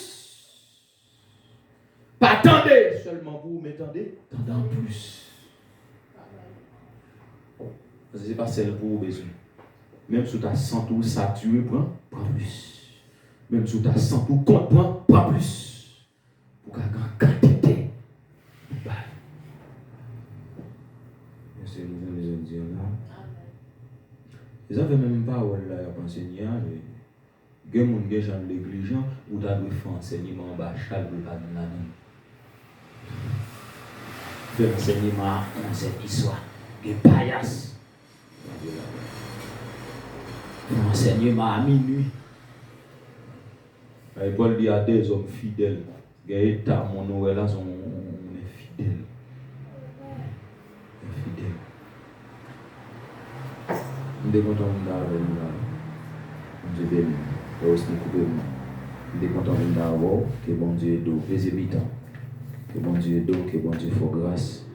Pas attendez seulement pour vous, mais attendez en plus. Parce que ce n'est pas celle pour besoin. Même si tu as 100 tours saturé, prends plus. Même si tu as 100 tours compte, prends plus. Pour qu'à grande quantité. C'est les Indiens là. Ils n'avaient même pas là à enseigner. Il y a des gens négligents ou tu as dû faire enseignement en bas, chaque jour, pas de l'année. Faire enseignement dans cette histoire. Des paillasses. Faire enseignement à minuit. Paul dit à des hommes fidèles. Il y a des tas, mon Noël là, on est fidèles. Fidèles. Je suis content d'avoir Dieu béni. Je suis content d'avoir que bon Dieu est doux, les habitants. Que bon Dieu est doux, que bon Dieu fait grâce.